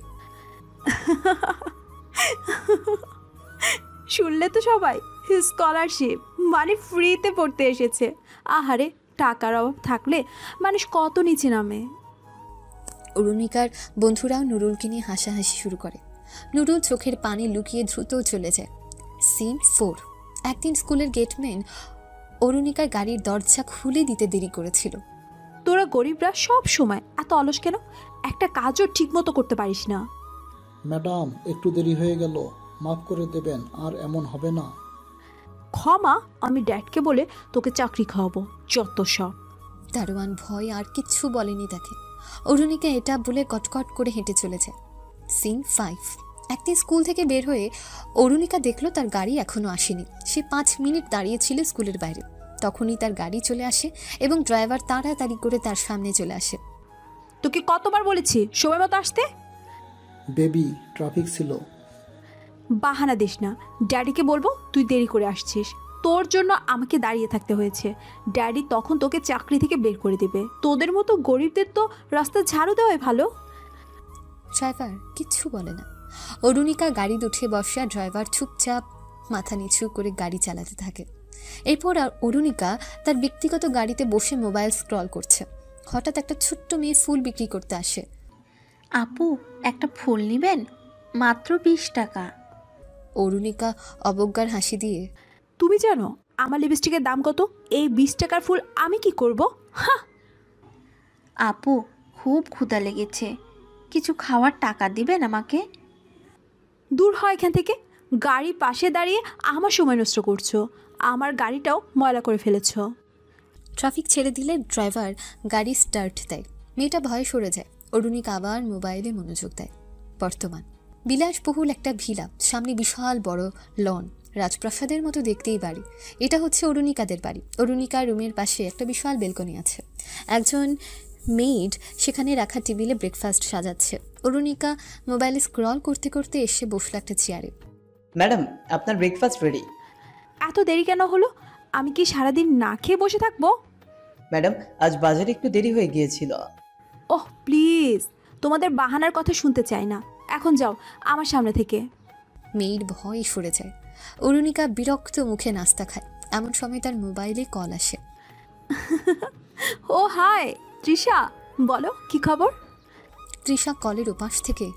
শুনলে তো সবাই, স্কলারশিপ মানে ফ্রিতে পড়তে এসেছে। আহারে, টাকার অভাব থাকলে মানুষ কত নিচে নামে। অরুণিকার বন্ধুরাও নুরুলকে নিয়ে হাসাহাসি শুরু করে। নুরুল চোখের পানি লুকিয়ে দ্রুত চলে যায়। সিন 4। একদিন স্কুলের গেটম্যান অরুণিকার গাড়ির দরজা খুলে দিতে দেরি করেছিল। তোরা গরিবরা সব সময় এত অলস কেন? একটা কাজও ঠিক মতো করতে পারিস না। ম্যাডাম, একটু দেরি হয়ে গেল, মাফ করে দেবেন, আর এমন হবে না। ক্ষমা? আমি ড্যাডকে বলে তোকে চাকরি খাওয়াবো, যত সব। দারোয়ান ভয় আর কিচ্ছু বলেনি তাকে। অরুণিকা এটা বলে কটকট করে হেঁটে চলে যায়। সিন 5। একদিন স্কুল থেকে বের হয়ে অরুণিকা দেখলো তার গাড়ি এখনো আসেনি। সে 5 মিনিট দাঁড়িয়েছিল স্কুলের বাইরে। তখনই তার গাড়ি চলে আসে এবং ড্রাইভার তাড়াতাড়ি করে তার সামনে চলে আসে। তোকে কতবার বলেছি সময় মতো আসতে? বেবি, ট্রাফিক ছিল। বাহানা দিস না, ড্যাডিকে বলবো তুই দেরি করে আসছিস। তোর জন্য আমাকে দাঁড়িয়ে থাকতে হয়েছে। ড্যাডি তখন তোকে চাকরি থেকে বের করে দেবে। তোদের মতো গরিবদের তো রাস্তা ঝাড়ু দেওয়াই ভালো। ড্রাইভার কিচ্ছু বলে না। অরুণিকা গাড়ি উঠে বসে আর ড্রাইভার চুপচাপ মাথা নিচু করে গাড়ি চালাতে থাকে। এরপর অরুণিকা তার ব্যক্তিগত গাড়িতে বসে মোবাইল স্ক্রল করছে। হঠাৎ একটা ছোট্ট মেয়ে ফুল বিক্রি করতে আসে। আপু, একটা ফুল নেবেন? মাত্র 20 টাকা। অরুণিকা অবজ্ঞার হাসি দিয়ে, তুমি জানো আমার লিপস্টিকের দাম কত? এই 20 টাকার ফুল আমি কি করব? হা! আপু, খুব ক্ষুধা লেগেছে, কিছু খাওয়ার টাকা দিবেন আমাকে? দূর হয় এখান থেকে। গাড়ি পাশে দাঁড়িয়ে আমার সময় নষ্ট করছো, আমার গাড়িটাও ময়লা করে ফেলেছো। ট্রাফিক ছেড়ে দিলে ড্রাইভার গাড়ি স্টার্ট দেয়। মেয়েটা ভয়ে সরে যায়। অরুণিকা আবার মোবাইলে মনোযোগ দেয়। বর্তমান বিলাসবহুল একটা ভিলা, সামনে বিশাল বড় লন, রাজপ্রাসাদের মতো দেখতেই বাড়ি। এটা হচ্ছে অরুণিকাদের বাড়ি। অরুণিকার রুমের পাশে একটা বিশাল বেলকনি আছে। একজন মেড সেখানে রাখা টেবিলে ব্রেকফাস্ট সাজাচ্ছে। অরুণিকা মোবাইলে স্ক্রল করতে করতে এসে বসলো একটা চেয়ারে। ম্যাডাম, আপনার ব্রেকফাস্ট রেডি। এত দেরি কেন হলো? আমি কি সারাদিন না খেয়ে বসে থাকবো? ম্যাডাম, আজ বাজারে একটু দেরি হয়ে গিয়েছিল। ওহ প্লিজ, তোমাদের বাহানার কথা শুনতে চাই না। এখন যাও আমার সামনে থেকে। মেয়ের ভয়ে সরে যায়। অরুণিকা বিরক্ত মুখে নাস্তা খায়। এমন সময় তার মোবাইলে কল আসে। ও হাই তৃষা, বলো কি খবর? তৃষা কলের ওপাশ থেকে,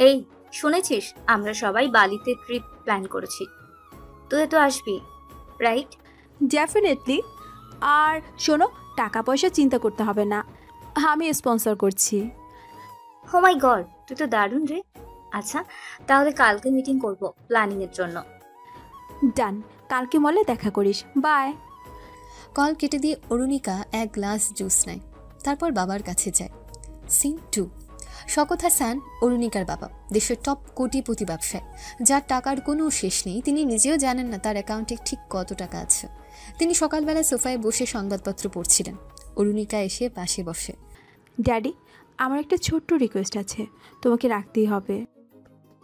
এই শুনেছিস আমরা সবাই বালিতে ট্রিপ প্ল্যান করেছি, তুই তো আসবি রাইট? ডেফিনেটলি। আর শোনো, টাকা পয়সা চিন্তা করতে হবে না, আমি স্পন্সর করছি। ও মাই গড, তুই তো দারুণ রে। আচ্ছা তাহলে কালকে মিটিং করব প্ল্যানিং এর জন্য। ডান, কালকে মলে দেখা করিস। বাই। কল কেটে দিয়ে অরুণিকা এক গ্লাস জুস নেয়, তারপর বাবার কাছে যায়। সিন 2। শওকত হাসান অরুণিকার বাবা, দেশের টপ কোটিপতি ব্যবসায়ী, যার টাকার কোনো শেষ নেই। তিনি নিজেও জানেন না তার অ্যাকাউন্টে ঠিক কত টাকা আছে। তিনি সকালবেলা সোফায় বসে সংবাদপত্র পড়ছিলেন। অরুণিকা এসে পাশে বসে। ড্যাডি, আমার একটা ছোট্ট রিকোয়েস্ট আছে, তোমাকে রাখতেই হবে।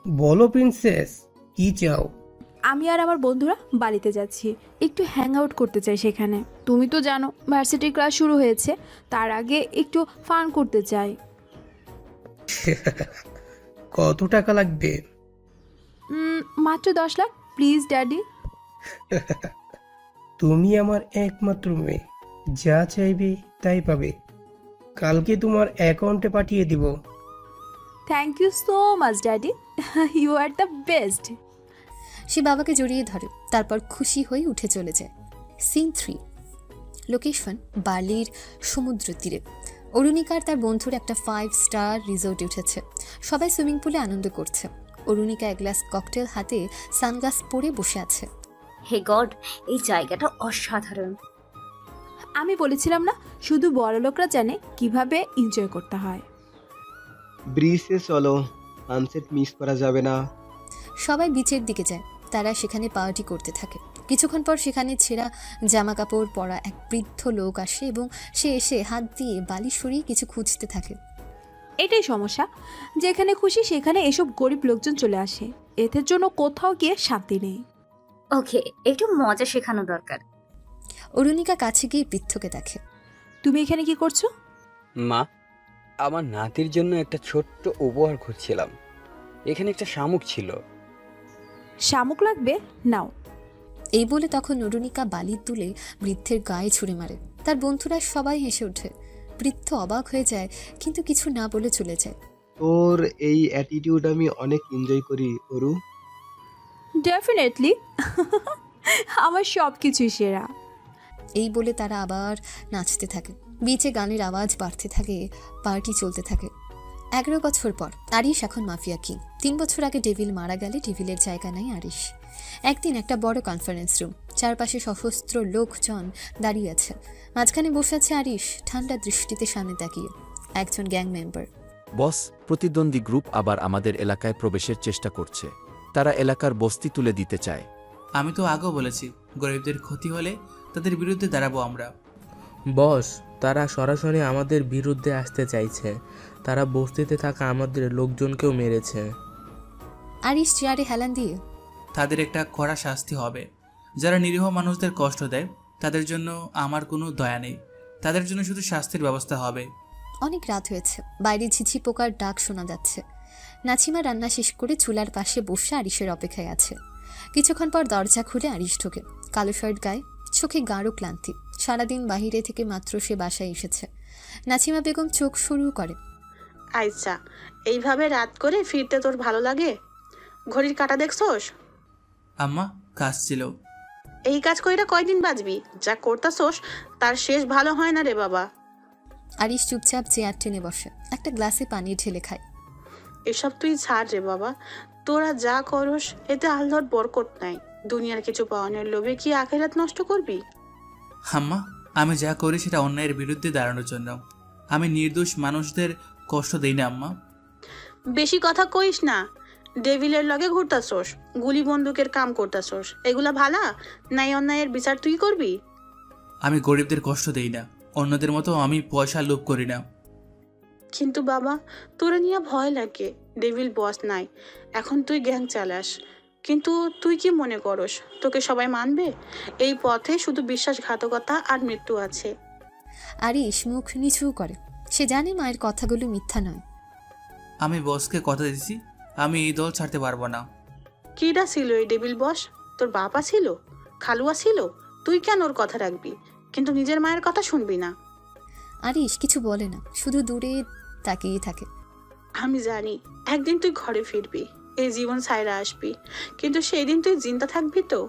বলো প্রিন্সেস, কি চাও? আমি আর আমার বন্ধুরা বাড়িতে যাচ্ছি, একটু হ্যাং আউট করতে চাই সেখানে। তুমি তো জানো ভার্সিটির ক্লাস শুরু হয়েছে, তার আগে একটু ফান করতে চাই। কত টাকা লাগবে? মাত্র 10 লাখ, প্লিজ ড্যাডি। তুমি আমার একমাত্র মেয়ে, যা চাইবে তাই পাবে। কালকে তোমার অ্যাকাউন্টে পাঠিয়ে দিব। Thank you so much daddy, you are the best. সে বাবাকে জড়িয়ে ধরে, তারপর খুশি হয়ে উঠে চলে যায়। সিন 3। লোকেশন বালির সমুদ্র তীরে। অরুণিকার তার বন্ধুর একটা 5 স্টার রিসোর্টে উঠেছে। সবাই সুইমিং পুলে আনন্দ করছে। অরুণিকা এক গ্লাস ককটেল হাতে সানগ্লাস পরে বসে আছে। হে গড, এই জায়গাটা অসাধারণ। আমি বলেছিলাম না, শুধু বড় লোকরা জানে কিভাবে এনজয় করতে হয়। ব্রিজে চলো, সানসেট মিস করা যাবে না। সবাই বিচের দিকে যায়। তারা সেখানে পার্টি করতে থাকে। কিছুক্ষণ পর সেখানে ছেঁড়া জামা কাপড় পরা এক বৃদ্ধ লোক আসে এবং সে এসে হাত দিয়ে বালি সরিয়ে কিছু খুঁজতে থাকে। এটাই সমস্যা, যেখানে খুশি সেখানে এসব গরিব লোকজন চলে আসে। এদের জন্য কোথাও গিয়ে শান্তি নেই। ওকে, একটু মজা শেখানো দরকার। অরুণিকা কাছে গিয়ে বৃদ্ধকে দেখে। তুমি এখানে কি করছো? মা, আমার নাতির জন্য একটা ছোট্ট উপহার খুঁজছিলাম। এখানে একটা শামুক ছিল। শামুক লাগবে? নাও। এই বলে তখন অরুণিকা বালি তুলে বৃদ্ধের গায়ে ছুঁড়ে মারে। তার বন্ধুরা সবাই হেসে ওঠে। বৃদ্ধ অবাক হয়ে যায়, কিন্তু কিছু না বলে চলে যায়। তোর এই অ্যাটিটিউড আমি অনেক এনজয় করি অরু। ডেফিনেটলি, আমার সব কিছুই সেরা। এই বলে তারা আবার নাচতে থাকে। বিচে গানের আওয়াজ বাড়তে থাকে, পার্টি চলতে থাকে। 11 বছর পর আরিশ এখন মাফিয়া কিং। 3 বছর আগে ডেভিল মারা গেলে ডেভিলের জায়গা নাই আরিশ। একদিন একটা বড় কনফারেন্স রুম, চারপাশে সশস্ত্র লোকজন দাঁড়িয়ে আছে। মাঝখানে বসে আছে আরিশ, ঠান্ডা দৃষ্টিতে সামনে তাকিয়ে। একজন গ্যাং মেম্বার, বস, প্রতিদ্বন্দ্বী গ্রুপ আবার আমাদের এলাকায় প্রবেশের চেষ্টা করছে। তারা এলাকার বস্তি তুলে দিতে চায়। আমি তো আগেও বলেছি, গরিবদের ক্ষতি হলে তাদের বিরুদ্ধে দাঁড়াবো আমরা। বস, তারা সরাসরি আমাদের বিরুদ্ধে আসতে চাইছে। তারা বস্তিতে থাকা আমাদের লোকজনকেও মেরেছে। আরিশ চেয়ারে হেলান দিয়ে, তাদের একটা কড়া শাস্তি হবে। যারা নিরীহ মানুষদের কষ্ট দেয় তাদের জন্য আমার কোনো দয়া নেই। তাদের জন্য শুধু শাস্তির ব্যবস্থা হবে। অনেক রাত হয়েছে, বাইরে ঝিঝি পোকার ডাক শোনা যাচ্ছে। নাছিমা রান্না শেষ করে চুলার পাশে বসে আরিশের অপেক্ষায় আছে। কিছুক্ষণ পর দরজা খুলে আরিশ ঢোকে। কালো শার্ট গায়ে, চোখে গাঢ় ক্লান্তি। সারাদিন বাহিরে থেকে মাত্র সে বাসায় এসেছে। নাছিমা বেগম চোখ শুরু করে। আচ্ছা, এইভাবে রাত করে ফিরতে তোর ভালো লাগে? ঘড়ির কাঁটা দেখছোস? আম্মা কাজ ছিল। এই কাজ কইরা কয়দিন বাঁচবি? যা করতাছোস তার শেষ ভালো হয় না রে বাবা। আরিশ চুপচাপ চেয়ার টেনে বসে, একটা গ্লাসে পানি ঢেলে খায়। এসব তুই ছাড় রে বাবা, তোরা যা করস এতে আল্লাহর বরকত নাই। দুনিয়ার কিছু পাওয়ানোর লোভে কি আখিরাত নষ্ট করবি? আম্মা, আমি যা করি সেটা অন্যায়ের বিরুদ্ধে দাঁড়ানোর জন্য। আমি নির্দোষ মানুষদের কষ্ট দেই না আম্মা। বেশি কথা কইস না। ডেভিলের লগে ঘুরতাছোস, গুলি বন্দুকের কাম করতাছোস, এগুলা ভালা নাই? অন্যায়ের বিচার তুই করবি? আমি গরিবদের কষ্ট দেই না, অন্যদের মতো আমি পয়সা লোভ করি না। কিন্তু বাবা, তোরা নিয়ে ভয় লাগে। ডেভিল বস নাই, এখন তুই গ্যাং চালাস, কিন্তু তুই কি মনে করস তোকে সবাই মানবে? এই পথে শুধু বিশ্বাসঘাতকতা আর মৃত্যু আছে। আরিশ মুখ নিচু করে। সে জানে মায়ের কথাগুলো মিথ্যা নয়। আমি বসকে কথা দিয়েছি, আমি এই দল ছাড়তে পারবো না। কিডা ছিল এই ডেভিল বস? তোর বাবা ছিল, খালুয়া ছিল, তুই কেন ওর কথা রাখবি কিন্তু নিজের মায়ের কথা শুনবি না? আরিশ কিছু বলে না, শুধু দূরে তাকিয়ে থাকে। আমি জানি একদিন তুই ঘরে ফিরবি, এই জীবন ছাইরা আসবি, কিন্তু সেই দিন তুই জিন্দা থাকবি তো?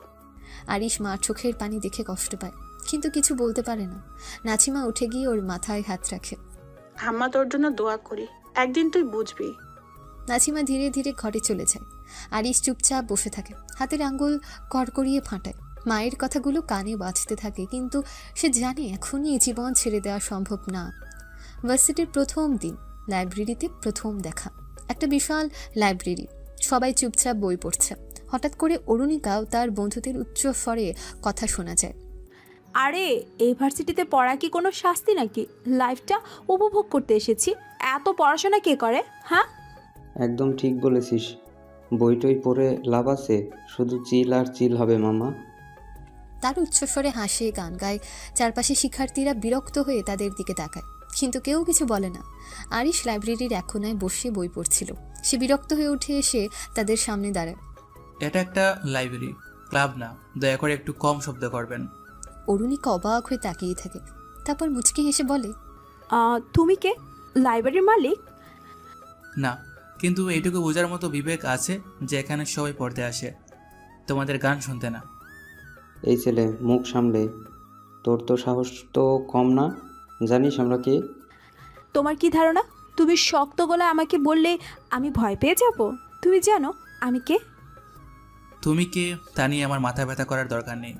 আরিশ মার চোখের পানি দেখে কষ্ট পায়, কিন্তু কিছু বলতে পারে না। নাছিমা উঠে গিয়ে ওর মাথায় হাত রাখে। আম্মা তোর জন্য দোয়া করি, একদিন তুই বুঝবি। নাছিমা ধীরে ধীরে ঘরে চলে যায়। আরিশ চুপচাপ বসে থাকে, হাতের আঙ্গুল কড়কড়িয়ে ফাটায়। মায়ের কথাগুলো কানে বাজতে থাকে, কিন্তু সে জানে এখনই এই জীবন ছেড়ে দেওয়া সম্ভব না। ভার্সিটির প্রথম দিন, লাইব্রেরিতে প্রথম দেখা। একটা বিশাল লাইব্রেরি, সবাই চুপচাপ বই পড়ছে। হঠাৎ করে অরুণিকাও তার বন্ধুদের উচ্চ স্বরে কথা শোনা যায়। আরে এই ভার্সিটিতে পড়া কি কোনো শাস্তি নাকি? লাইফটা উপভোগ করতে এসেছি, এত পড়াশোনা কে করে? হ্যাঁ, একদম ঠিক বলেছিস। বইটই পড়ে লাভ আছে? শুধু চিল আর চিল হবে মামা। তার উচ্চস্বরে হাসে, গান গায়। চারপাশে শিক্ষার্থীরা বিরক্ত হয়ে তাদের দিকে তাকায়, কিন্তু কেউ কিছু বলে না। আরিশ লাইব্রেরির এক কোনায় বসে বই পড়ছিল। সে বিরক্ত হয়ে উঠে এসে তাদের সামনে দাঁড়ায়। এটা একটা লাইব্রেরি, ক্লাব না, দয়া করে একটু কম শব্দ করবেন। অরুণিকা অবাক হয়ে তাকিয়ে থাকে, তারপর মুচকি হেসে বলে, তুমি কে? লাইব্রেরির মালিক? না, কিন্তু এইটুকু বোঝার মতো বিবেক আছে যে এখানে সবাই পড়তে আসে, তোমাদের গান শুনতে না। এই ছেলে মুখ সামলে, তোর তো সাহস তো কম না। জানিস আমরা কে? তোমার কি ধারণা তুমি শক্ত গলায় আমাকে বললে আমি ভয় পেয়ে যাব? তুমি জানো আমি কে? তুমি কে তা নিয়ে আমার মাথা ব্যথা করার দরকার নেই,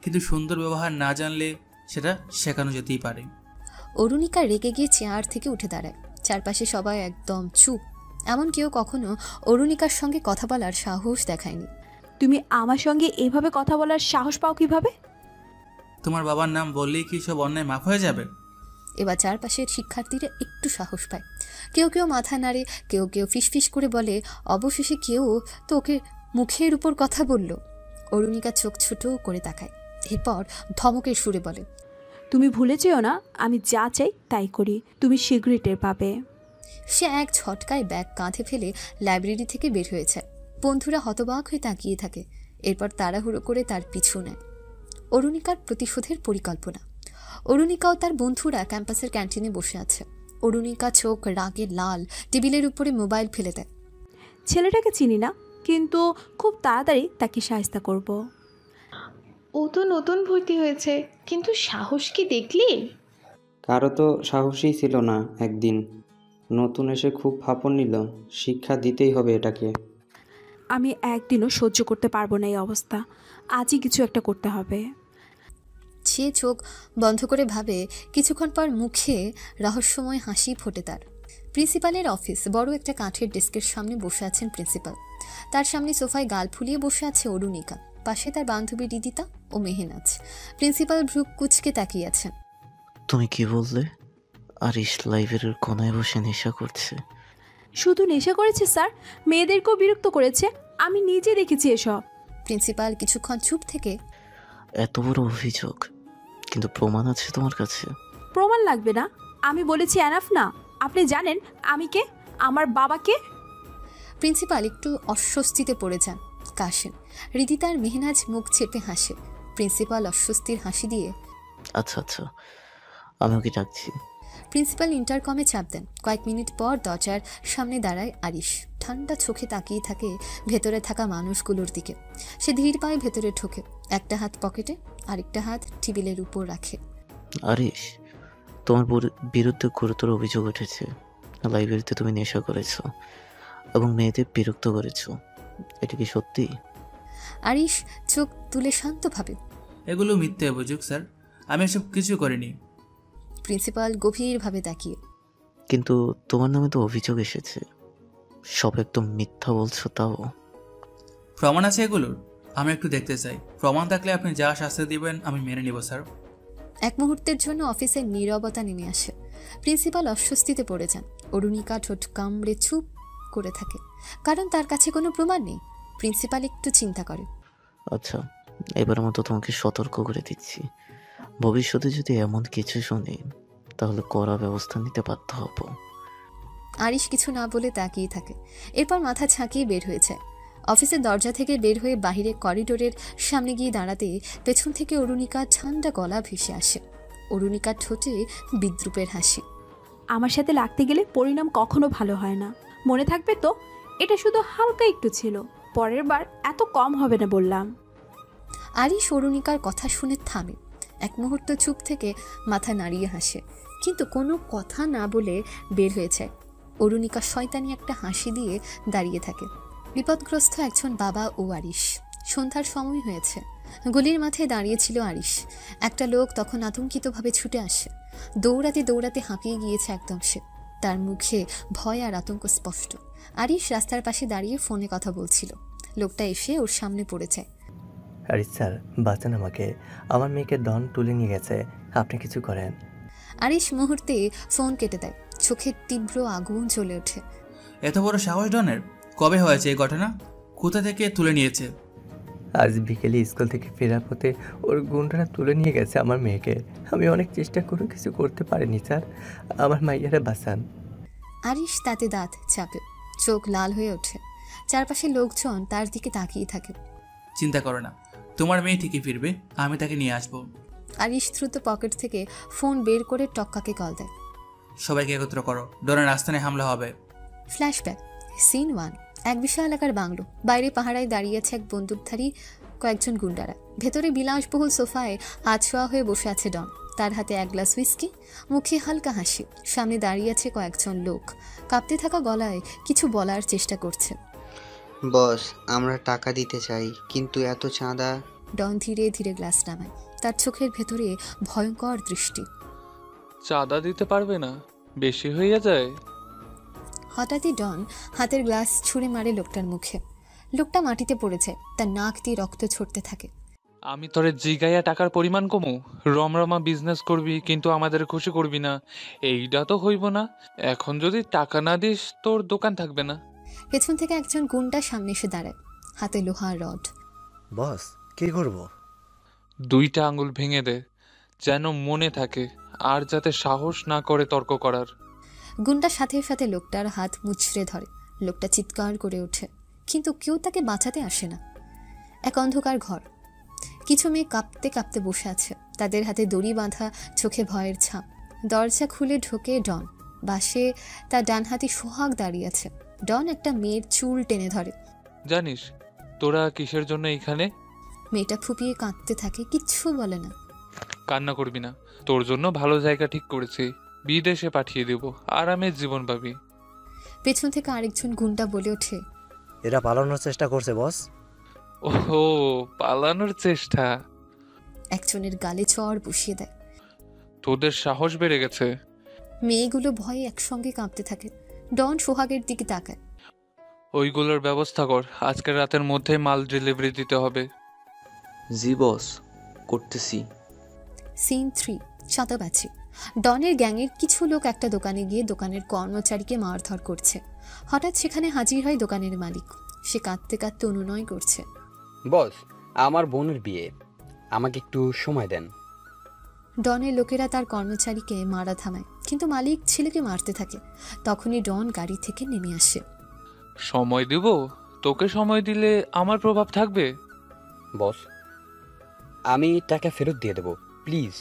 কিন্তু সুন্দর ব্যবহার না জানলে সেটা শেখানো যেতেই পারে। অরুণিকা রেগে গিয়ে চেয়ার থেকে উঠে দাঁড়ায়। চারপাশে সবাই একদম চুপ, এমন কেউ কখনো অরুণিকার সঙ্গে কথা বলার সাহস দেখায়নি। তুমি আমার সঙ্গে এভাবে কথা বলার সাহস পাও কিভাবে? তোমার বাবার নাম বললেই কি সব অন্যায় মাফ হয়ে যাবে? এবার চারপাশের শিক্ষার্থীরা একটু সাহস পায়। কেউ কেউ মাথা নাড়ে, কেউ কেউ ফিসফিস করে বলে। অবশেষে কেউ তো ওকে মুখের উপর কথা বলল। অরুণিকা চোখ ছোট করে তাকায়, এরপর ধমকের সুরে বলে, তুমি ভুলে যেও না আমি যা চাই তাই করি, তুমি শীঘ্রই টের পাবে। সে এক ঝটকায় ব্যাগ কাঁধে ফেলে লাইব্রেরি থেকে বের হয়েছে। বন্ধুরা হতবাক হয়ে তাকিয়ে থাকে, এরপর তাড়াহুড়ো করে তার পিছু নেয়। অরুণিকার প্রতিশোধের পরিকল্পনা। অরুণিকাও তার বন্ধুরা ক্যাম্পাসের ক্যান্টিনে বসে আছে। অরুণিকা চোখ রাগে লাল, টেবিলের উপরে মোবাইল ফেলে দেয়। ছেলেটাকে চিনি না, কিন্তু খুব তাড়াতাড়ি তাকে শায়েস্তা করব। ও তো নতুন ভর্তি হয়েছে, কিন্তু সাহস কি দেখলি? কারো তো সাহসই ছিল না। একদিন নতুন এসে খুব ফাপড় নিল, শিক্ষা দিতেই হবে এটাকে। আমি একদিনও সহ্য করতে পারবো না এই অবস্থা, আজই কিছু একটা করতে হবে। সে চোখ বন্ধ করে ভাবে। কিছুক্ষণ পর মুখে রহস্যময় হাসি ফোটে তার। প্রিন্সিপালের অফিস, বড় একটা কাঠের ডেস্কের সামনে বসে আছেন প্রিন্সিপাল। তার সামনে সোফায় গাল ফুলিয়ে বসে আছে অরুণিকা, পাশে তার বান্ধবী রিদিতা ও মেহনাজ। প্রিন্সিপাল ভ্রু কুচকে তাকিয়ে আছেন। তুমি কি বললে? আরিশ লাইব্রেরির কোনায় বসে নেশা করছে? শুধু নেশা করেছে স্যার, মেয়েদেরকেও বিরক্ত করেছে, আমি নিজে দেখেছি এসব। প্রিন্সিপাল কিছুক্ষণ চুপ থেকে, এত বড় অভিযোগ, কিন্তু প্রমাণ আছে তোমার কাছে? প্রমাণ লাগবে না, আমি বলেছি এনাফ না। আপনি জানেন আমি কে, আমার বাবাকে? প্রিন্সিপাল একটু অস্বস্তিতে পড়ে যান। কাশেম, রিদিতা আর মেহনাজ মুখ চেপে হাসে। প্রিন্সিপাল অস্বস্তির হাসি দিয়ে আচ্ছা আচ্ছা, আমি ওকে ডাকছি। প্রিন্সিপাল ইন্টারকমে চাপ দেন। কয়েক মিনিট পর দরজার সামনে দাঁড়ায় আরিশ। ঠান্ডা চোখে তাকিয়ে থাকে ভেতরে থাকা মানুষগুলোর দিকে। সে ধীর পায়ে ভেতরে ঢোকে, একটা হাত পকেটে, আরেকটা হাত টেবিলের উপর রাখে। আরিশ, তোমার বিরুদ্ধে গুরুতর অভিযোগ উঠেছে। লাইব্রেরিতে তুমি নেশা করেছো এবং মেয়েদের বিরক্ত করেছো, এটা কি সত্যি? আরিশ চোখ তুলে শান্তভাবে, এগুলো মিথ্যে অভিযোগ স্যার, আমি এসব কিছু করিনি। প্রিন্সিপাল গভীরভাবে তাকিয়ে, কিন্তু তোমার নামে তো অভিযোগ এসেছে, সব একদম মিথ্যা বলছো। তাও প্রমাণ আছে এগুলোর? আমি একটু দেখতে চাই। প্রমাণ থাকলে আপনি যা শাস্তি দিবেন আমি মেনে নিব স্যার। এক মুহূর্তের জন্য অফিসের নীরবতা নেমে আসে। প্রিন্সিপাল অস্বস্তিতে পড়ে যান। অরুণিকা ঠোঁট কামড়ে চুপ করে থাকে, কারণ তার কাছে কোনো প্রমাণ নেই। প্রিন্সিপাল একটু চিন্তা করে। আচ্ছা, এবার মতো তোমাকে সতর্ক করে দিচ্ছি, ভবিষ্যতে যদি এমন কিছু শুনি তাহলে কড়া ব্যবস্থা নিতে বাধ্য হব। আরিশ কিছু না বলে তাকিয়ে থাকে, এরপর মাথা ঝাঁকিয়ে বের হয়ে যায়। অফিসের দরজা থেকে বের হয়ে বাহিরে করিডোরের সামনে গিয়ে দাঁড়াতে পেছন থেকে অরুণিকা ঠান্ডা গলা ভেসে আসে। অরুণিকার ঠোঁটে বিদ্রুপের হাসি। আমার সাথে লাগতে গেলে পরিণাম কখনো ভালো হয় না, মনে থাকবে তো? এটা শুধু হালকা একটু ছিল, পরের বার এত কম হবে না বললাম। আরিশ অরুণিকার কথা শুনে থামে। এক মুহূর্ত চুপ থেকে মাথা নাড়িয়ে হাসে, কিন্তু কোনো কথা না বলে বের হয়ে যায়। অরুণিকা শয়তানি একটা হাসি দিয়ে দাঁড়িয়ে থাকে। বিপদগ্রস্ত একজন বাবা ও আরিশ। সন্ধ্যার সময় হয়েছে। গলির মাথায় দাঁড়িয়েছিল আরিশ। একটা লোক তখন আতঙ্কিতভাবে ছুটে আসে। দৌড়াতে দৌড়াতে হাঁপিয়ে গিয়েছে একদম সে। তার মুখে ভয় আর আতঙ্ক স্পষ্ট। আরিশ রাস্তার পাশে দাঁড়িয়ে ফোনে কথা বলছিল। লোকটা এসে ওর সামনে পড়ে যায়। আরিশ স্যার, বাঁচান আমাকে, আমার মেয়েকে ডন তুলে নিয়ে গেছে, আপনি কিছু করেন। আরিশ মুহূর্তে ফোন কেটে দেয়। চোখে তীব্র আগুন জ্বলে ওঠে। এত বড় সাহস ডনের? কবে হয়েছে এই ঘটনা? কোথা থেকে তুলে নিয়েছে? আজ বিকেলে স্কুল থেকে ফেরার পথে ওর গুন্ডারা তুলে নিয়ে গেছে আমার মেয়েকে। আমি অনেক চেষ্টা করে কিছু করতে পারিনি স্যার, আমার মাইয়ারে বাঁচান। আরিশ তাতে দাঁত চাপে, চোখ লাল হয়ে ওঠে। চারপাশে লোকজন তার দিকে তাকিয়ে থাকে। চিন্তা করো না, তোমার মেয়ে ঠিকই ফিরবে, আমি তাকে নিয়ে আসবো। আরিশ দ্রুত পকেট থেকে ফোন বের করে টক্কাকে কল দেয়। সবাইকে একত্র করো, ডনের আস্তানে হামলা হবে। Flashback, scene 1। এক বিশাল এলাকার বাংলো। বাইরে পাহারায় দাঁড়িয়ে আছে এক বন্দুকধারী কয়েকজন গুন্ডারা। ভেতরে বিলাসবহুল সোফায় আছোয়া হয়ে বসে আছে ডন। তার হাতে এক গ্লাস হুইস্কি, মুখে হালকা হাসি। সামনে দাঁড়িয়ে আছে কয়েকজন লোক, কাঁপতে থাকা গলায় কিছু বলার চেষ্টা করছে। বস, আমরা টাকা দিতে চাই, কিন্তু এত চাঁদা। ডন ধীরে ধীরে গ্লাস নামায়। তার চোখের ভেতরে ভয়ঙ্কর দৃষ্টি। চাঁদা দিতে পারবে না? বেশি হইয়া যায়। হঠাৎই ডন হাতের গ্লাস ছুঁড়ে মারে লোকটার মুখে। লোকটা মাটিতে পড়ে যায়, তার নাক দিয়ে রক্ত ঝরতে থাকে। আমি তোরে জিগাইয়া টাকার পরিমাণ কমু? রমরমা বিজনেস করবি কিন্তু আমাদের খুশি করবি না, এইটা তো হইব না। এখন যদি টাকা না দিস তোর দোকান থাকবে না। পেছন থেকে একজন গুন্ডা সামনে এসে দাঁড়ায়, হাতে লোহার রড। বস, কি করব? 2টা আঙুল ভেঙে দে, যেন মনে থাকে, আর যাতে সাহস না করে তর্ক করার। গুন্ডা সাথে সাথে লোকটার হাত মুচড়ে ধরে। লোকটা চিৎকার করে ওঠে, কিন্তু কেউ তাকে বাঁচাতে আসে না। এক অন্ধকার ঘর। কিছু মেয়ে কাঁপতে কাঁপতে বসে আছে, তাদের হাতে দড়ি বাঁধা, চোখে ভয়ের ছাপ। দরজা খুলে ঢোকে ডন। বাসে তার ডান হাতে সোহাগ দাঁড়িয়ে আছে। ডন একটা মেয়ের চুল টেনে ধরে। জানিস তোরা কিসের জন্য এখানে? মেয়েটা ফুপিয়ে কাঁদতে থাকে, কিচ্ছু বলে না। কান্না করবি না, তোর জন্য ভালো জায়গা ঠিক করেছি, বিদেশে পাঠিয়ে দেব, আরামের জীবন পাবি। পেছন থেকে আরেকজন গুন্ডা বলে ওঠে, এরা পালানোর চেষ্টা করছে বস। ওহো, পালানোর চেষ্টা? একজনের গালে চড় বসিয়ে দেয়। তোদের সাহস বেড়ে গেছে। মেয়েগুলো ভয়ে একসঙ্গে কাঁপতে থাকে। ডন সোহাগের দিকে তাকায়। ওইগুলোর ব্যবস্থা কর, আজকের রাতের মধ্যে মাল ডেলিভারি দিতে হবে। জি বস, করতেছি। সিন 3, চাঁদাবাজি। ডনের গ্যাংয়ের কিছু লোক একটা দোকানে গিয়ে দোকানের কর্মচারীকে মারধর করছে। হঠাৎ সেখানে হাজির হয় দোকানের মালিক। সে কাঁদতে কাঁদতে অনুনয় করছে, বস, আমার বোনের বিয়ে, আমাকে একটু সময় দেন। ডনের লোকেরা তার কর্মচারীকে মারা থামায়, কিন্তু মালিক ছেলেকে মারতে থাকে। তখনই ডন গাড়ি থেকে নেমে আসে। সময় দিব? তোকে সময় দিলে আমার প্রভাব থাকবে? বস, আমি টাকা ফেরত দিয়ে দেবো, প্লিজ।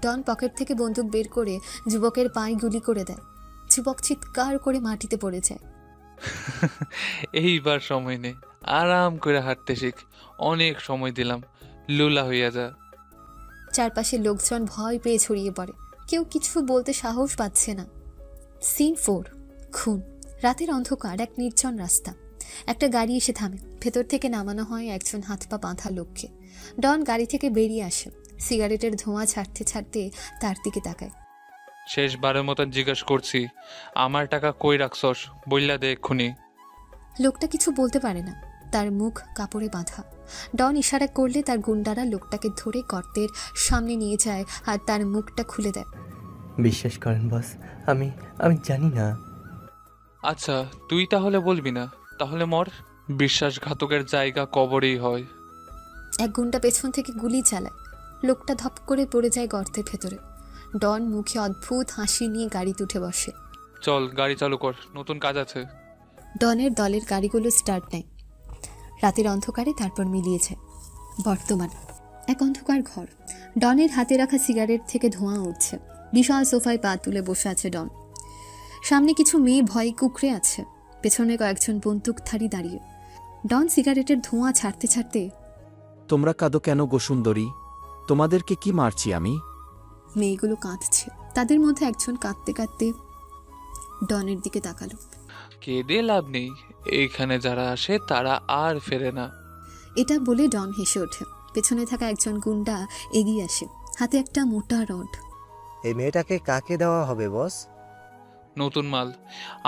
ডন পকেট থেকে বন্দুক বের করে যুবকের পায়ে গুলি করে দেয়। যুবক চিৎকার করে মাটিতে পড়ে যায়। এইবার সময় নে, আরাম করে হাঁটতে শিখ। অনেক সময় দিলাম, লুলা হইয়া যা। চারপাশে লোকজন ভয় পেয়ে ছড়িয়ে পড়ে, কেউ কিছু বলতে সাহস পাচ্ছে না। সিন 4, খুন। রাতের অন্ধকার এক নির্জন রাস্তা। একটা গাড়ি এসে থামে। ভেতর থেকে নামানো হয় একজন হাত পা বাঁধা লোককে। ডন গাড়ি থেকে বেরিয়ে আসে, সিগারেটের ধোঁয়া ছাড়তে ছাড়তে তার দিকে তাকায়। শেষবারের মতন জিজ্ঞেস করছি, আমার টাকা কই রাখছস? বললা দে এক্ষুনি। লোকটা কিছু বলতে পারে না, তার মুখ কাপড়ে বাঁধা। ডন ইশারা করলে তার গুন্ডারা লোকটাকে ধরে গর্তের সামনে নিয়ে যায় আর তার মুখটা খুলে দেয়। বিশ্বাস করেন বস, আমি জানি না। আচ্ছা, তুই তাহলে বলবি না? তাহলে মর। বিশ্বাসঘাতকের জায়গা কবরেই হয়। এক গুন্ডা পেছন থেকে গুলি চালায়। লোকটা ধপ করে পড়ে যায় গর্তের ভেতরে। ডন মুখে অদ্ভুত হাসি নিয়ে গাড়িতে উঠে বসে। চল গাড়ি চালু কর, নতুন কাজ আছে। ডনের দলের গাড়িগুলো স্টার্ট নেয়। রাতের অন্ধকারে তারপর মিলিয়ে যায়। বর্তমান এক অন্ধকার ঘর। ডনের হাতে রাখা সিগারেট থেকে ধোঁয়া উঠছে। বিশাল সোফায় পা তুলে বসে আছে ডন। সামনে কিছু মেয়ে ভয়ে কুকড়ে আছে। পেছনে কয়েকজন বন্দুকধারী দাঁড়িয়ে। ডন সিগারেটের ধোঁয়া ছাড়তে ছাড়তে, তোমরা কাঁদো কেন গো সুন্দরী? তোমাদেরকে কি মারছি আমি? মেয়েগুলো কাঁদছে। তাদের মধ্যে একজন কাঁদতে কাঁদতে ডনের দিকে তাকালো। কেঁদে লাভ নেই, এইখানে যারা আসে তারা আর ফেরে না। এটা বলে ডন হেসে ওঠে। পেছনে থাকা একজন গুন্ডা এগিয়ে আসে, হাতে একটা মোটা রড। এই মেয়েটাকে কাকে দেওয়া হবে বস? নতুন মাল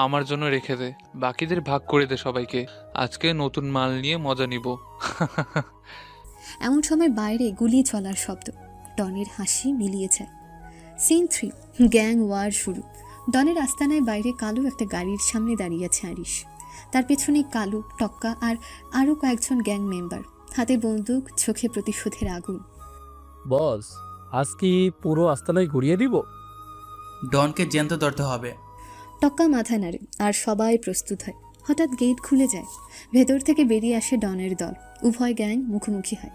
আমার জন্য রেখে দে, বাকিদের ভাগ করে দে সবাইকে। আজকে নতুন মাল নিয়ে মজা নিব। এমন সময় বাইরে গুলি চলার শব্দ। ডনের হাসি মিলিয়ে যায়। সিন 3, গ্যাং ওয়ার শুরু। ডনের আস্তানায় বাইরে কালো একটা গাড়ির সামনে দাঁড়িয়ে আছে আরিশ। তার পেছনে কালো, টক্কা আর আরও কয়েকজন গ্যাং মেম্বার। হাতে বন্দুক, চোখে প্রতিশোধের আগুন। বস, আজ কি পুরো আস্তানায় ঘুরিয়ে দিব? ডনকে জ্যান্ত ধরতে হবে। টক্কা মাথা নাড়ে আর সবাই প্রস্তুত হয়। হঠাৎ গেট খুলে যায়। ভেতর থেকে বেরিয়ে আসে ডনের দল। উভয় গ্যাং মুখোমুখি হয়।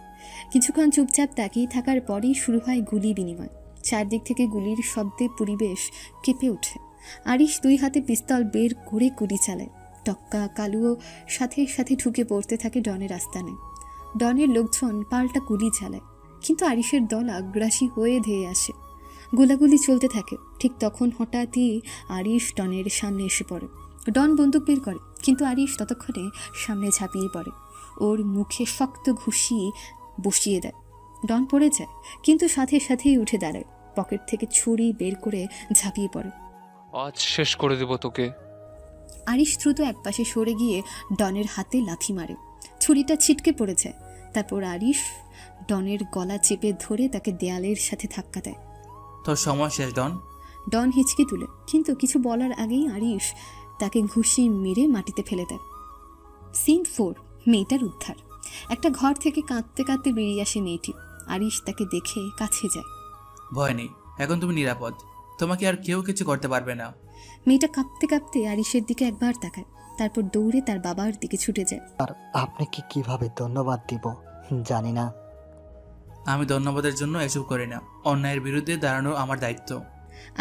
কিছুক্ষণ চুপচাপ তাকিয়ে থাকার পরেই শুরু হয় গুলি বিনিময়। চারদিক থেকে গুলির শব্দে পরিবেশ কেঁপে ওঠে। আরিশ 2 হাতে পিস্তল বের করে গুলি চালায়। টক্কা, কালুও সাথে সাথে ঢুকে পড়তে থাকে ডনের আস্তানায়। ডনের লোকজন পাল্টা গুলি চালায়, কিন্তু আরিশের দল আগ্রাসী হয়ে ধেয়ে আসে। গোলাগুলি চলতে থাকে। ঠিক তখন হঠাৎই আরিশ ডনের সামনে এসে পড়ে। ডন বন্দুক বের করে, কিন্তু আরিশ ততক্ষণে সামনে ঝাঁপিয়ে পড়ে। ওর মুখে শক্ত ঘুষি বসিয়ে দেয়। ডন পড়ে যায়, কিন্তু সাথে সাথেই উঠে দাঁড়ায়। পকেট থেকে ছুরি বের করে ঝাঁপিয়ে পড়ে। আজ শেষ করে দেব তোকে। আরিশ দ্রুত একপাশে সরে গিয়ে ডনের হাতে লাথি মারে। ছুরিটা ছিটকে পড়ে যায়। তারপর আরিশ ডনের গলা চেপে ধরে তাকে দেয়ালের সাথে ধাক্কা দেয়। তোর সময় শেষ ডন। ডন হিচকে তুলে, কিন্তু কিছু বলার আগেই আরিশ তাকে ঘুষি মেরে মাটিতে ফেলে দেয়। সিন 4, মেয়েটার উদ্ধার। একটা ঘর থেকে কাঁদতে কাঁদতে বেরিয়ে আসে মেয়েটি। আরিশ তাকে দেখে কাছে যায়। ভয় নেই, এখন তুমি নিরাপদ। তোমাকে আর কেউ কিছু করতে পারবে না। মেয়েটা কাঁপতে কাঁপতে আরিশের দিকে একবার তাকায়, তারপর দৌড়ে তার বাবার দিকে ছুটে যায়। আর আপনাকে কিভাবে ধন্যবাদ দিব জানি না। আমি ধন্যবাদের জন্য এসব করি না, অন্যায়ের বিরুদ্ধে দাঁড়ানো আমার দায়িত্ব।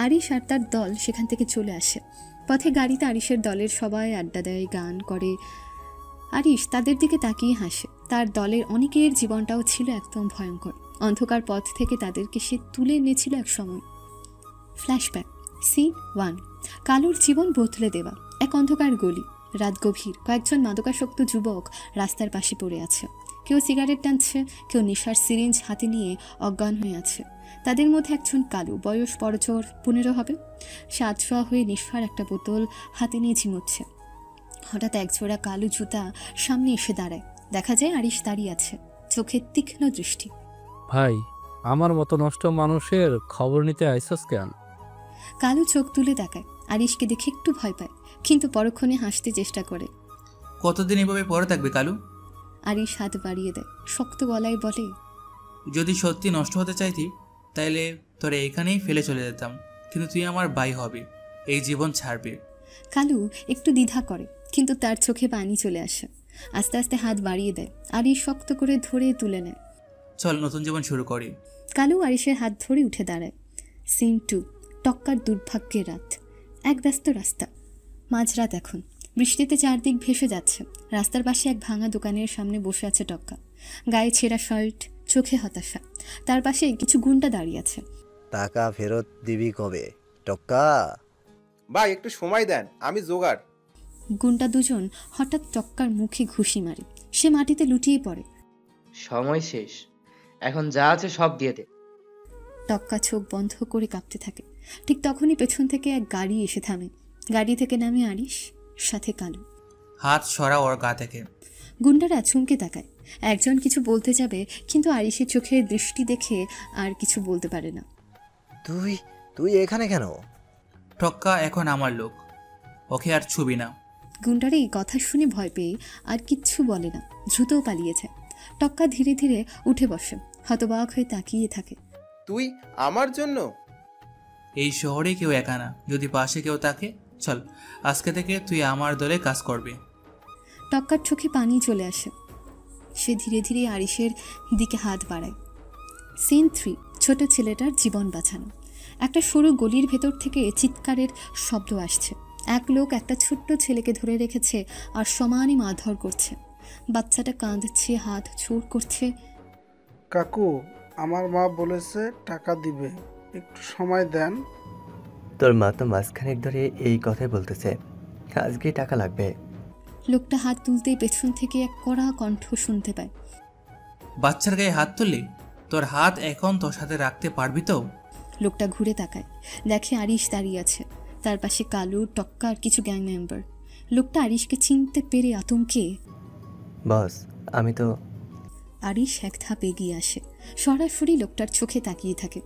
আরিশ আর তার দল সেখান থেকে চলে আসে। পথে গাড়িতে আরিশের দলের সবাই আড্ডা দেয়, গান করে। আরিশ তাদের দিকে তাকিয়ে হাসে। তার দলের অনেকের জীবনটাও ছিল একদম ভয়ঙ্কর। অন্ধকার পথ থেকে তাদেরকে সে তুলে এনেছিল এক সময়। ফ্ল্যাশব্যাক। সিন 1, কালুর জীবন বদলে দেওয়া। এক অন্ধকার গলি, রাত গভীর। কয়েকজন মাদকাসক্ত যুবক রাস্তার পাশে পড়ে আছে। কেউ সিগারেট টানছে, কেউ নেশার সিরিঞ্জ হাতে নিয়ে অজ্ঞান হয়ে আছে। তাদের মধ্যে একজন কালু, বয়স বড়জোর 15 হবে। সে আধশোয়া হয়ে নেশার একটা বোতল হাতে নিয়ে ঝিমোচ্ছে। হঠাৎ একজোড়া কালো জুতা সামনে এসে দাঁড়ায়। দেখা যায় আরিশ দাঁড়িয়ে আছে, চোখে তীক্ষ্ণ দৃষ্টি। ভাই, আমার মতো নষ্ট মানুষের খবর নিতে আইসস কেন? কালু চোখ তুলে তাকায়। আরিশকে দেখে একটু ভয় পায়, কিন্তু পরক্ষণে হাসতে চেষ্টা করে। কতদিন এভাবে পড়ে থাকবে কালু? আরিশ হাত বাড়িয়ে দেয়, শক্ত গলায় বলে, যদি সত্যি নষ্ট হতে চাইতি তাইলে তোরে এখানেই ফেলে চলে যেতাম, কিন্তু তুই আমার ভাই হবি, এই জীবন ছাড়বি। কালু একটু দ্বিধা করে, কিন্তু তার চোখে পানি চলে আসে। আস্তে আস্তে হাত বাড়িয়ে দেয়, আরিশ শক্ত করে ধরে তুলে নেয়। চল নতুন জীবন শুরু করি। কালু আরিশের হাত ধরে উঠে দাঁড়ায়। সিন 2, টক্কার দুর্ভাগ্যের রাত। এক ব্যস্ত রাস্তা, মাঝরাত এখন, বৃষ্টিতে চারদিক ভেসে যাচ্ছে। রাস্তার পাশে এক ভাঙা দোকানের সামনে বসে আছে টক্কা, গায়ে ছেঁড়া শার্ট, চোখে হতাশা। তার পাশে কিছু গুন্ডা দাঁড়িয়ে আছে। টাকা ফেরত দিবি কবে টক্কা? ভাই একটু সময় দেন, আমি জোগাড়। গুন্ডা দুজন হঠাৎ টক্কার মুখে ঘুষি মারে, সে মাটিতে লুটিয়ে পড়ে। সময় শেষ, এখন যা আছে সব দিয়ে দে। টক্কা চোখ বন্ধ করে কাঁপতে থাকে। ঠিক তখনই পেছন থেকে এক গাড়ি এসে থামে। গাড়ি থেকে নামে আরিশ, সাথে কালু। হাত সরা ওর গা থেকে। গুন্ডারা চমকে তাকায়। একজন কিছু বলতে যাবে, কিন্তু আরিশের চোখের দৃষ্টি দেখে আর কিছু বলতে পারে না। তুই তুই এখানে কেন? টক্কা এখন আমার লোক, ওকে আর ছুবি না। গুন্ডারা এই কথা শুনে ভয় পেয়ে আর কিচ্ছু বলে না, দ্রুতও পালিয়ে যায়। টক্কা ধীরে ধীরে উঠে বসে, হতবাক হয়ে তাকিয়ে থাকে। তুই আমার জন্য? এই শহরে কেউ একা না, যদি পাশে কেউ থাকে। চল, আজকে থেকে তুই আমার দলে কাজ করবি। টক্কার চোখে পানি চলে আসে। সে ধীরে ধীরে আরিশের দিকে হাত বাড়ায়। সিন 3, ছোট ছেলেটার জীবন বাঁচানো। একটা সরু গলির ভেতর থেকে চিৎকারের শব্দ আসছে। এক লোক একটা ছোট্ট ছেলেকে ধরে রেখেছে আর সমানে মারধর করছে। বাচ্চাটা কাঁদছে, হাত জোর করছে। কাকু, আমার মা বলেছে টাকা দিবে, একটু সময় দেন। তোর মা তো মাঝখানে ধরে এই কথাই বলতেছে, আজকেই টাকা লাগবে। লোকটা হাত তুলতেই পেছন থেকে এক কড়া কণ্ঠ শুনতে পায়। বাচ্চার গায়ে হাত তুললি? তোর হাত এখন তোর সাথে রাখতে পারবি তো? লোকটা ঘুরে তাকায়, দেখে আরিশ দাঁড়িয়ে আছে। তার পাশে কালু, টক্কা আর কিছু গ্যাং মেম্বার। লোকটা আরিশকে চিনতে পেরে আতঙ্কে, বস আমি তো। আরিশ এক ধাপ এগিয়ে আসে, সরাসরি লোকটার চোখে তাকিয়ে থাকে।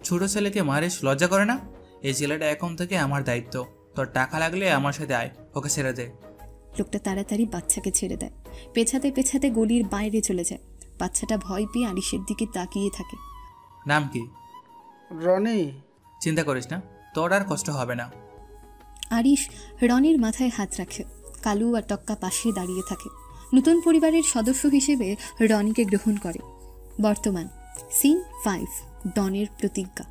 ছোট ছেলেকে মারিস, লজ্জা করে না? এই ছেলেটা এখন থেকে আমার দায়িত্ব, তোর টাকা লাগলে আমার সাথে আয়, ওকে ছেড়ে দে। লোকটা তাড়াতাড়ি বাচ্চাকে ছেড়ে দেয়, পেছাতে পেছাতে গলির বাইরে চলে যায়। বাচ্চাটা ভয় পেয়ে আরিশের দিকে তাকিয়ে থাকে। নাম কি? রনি। চিন্তা করিস না, তোর আর কষ্ট হবে না। আরিশ রনির মাথায় হাত রাখে। কালু আর টক্কা পাশে দাঁড়িয়ে থাকে। নতুন পরিবারের সদস্য হিসেবে রনিকে গ্রহণ করে। বর্তমান সিন 5, ডনের প্রতিজ্ঞা।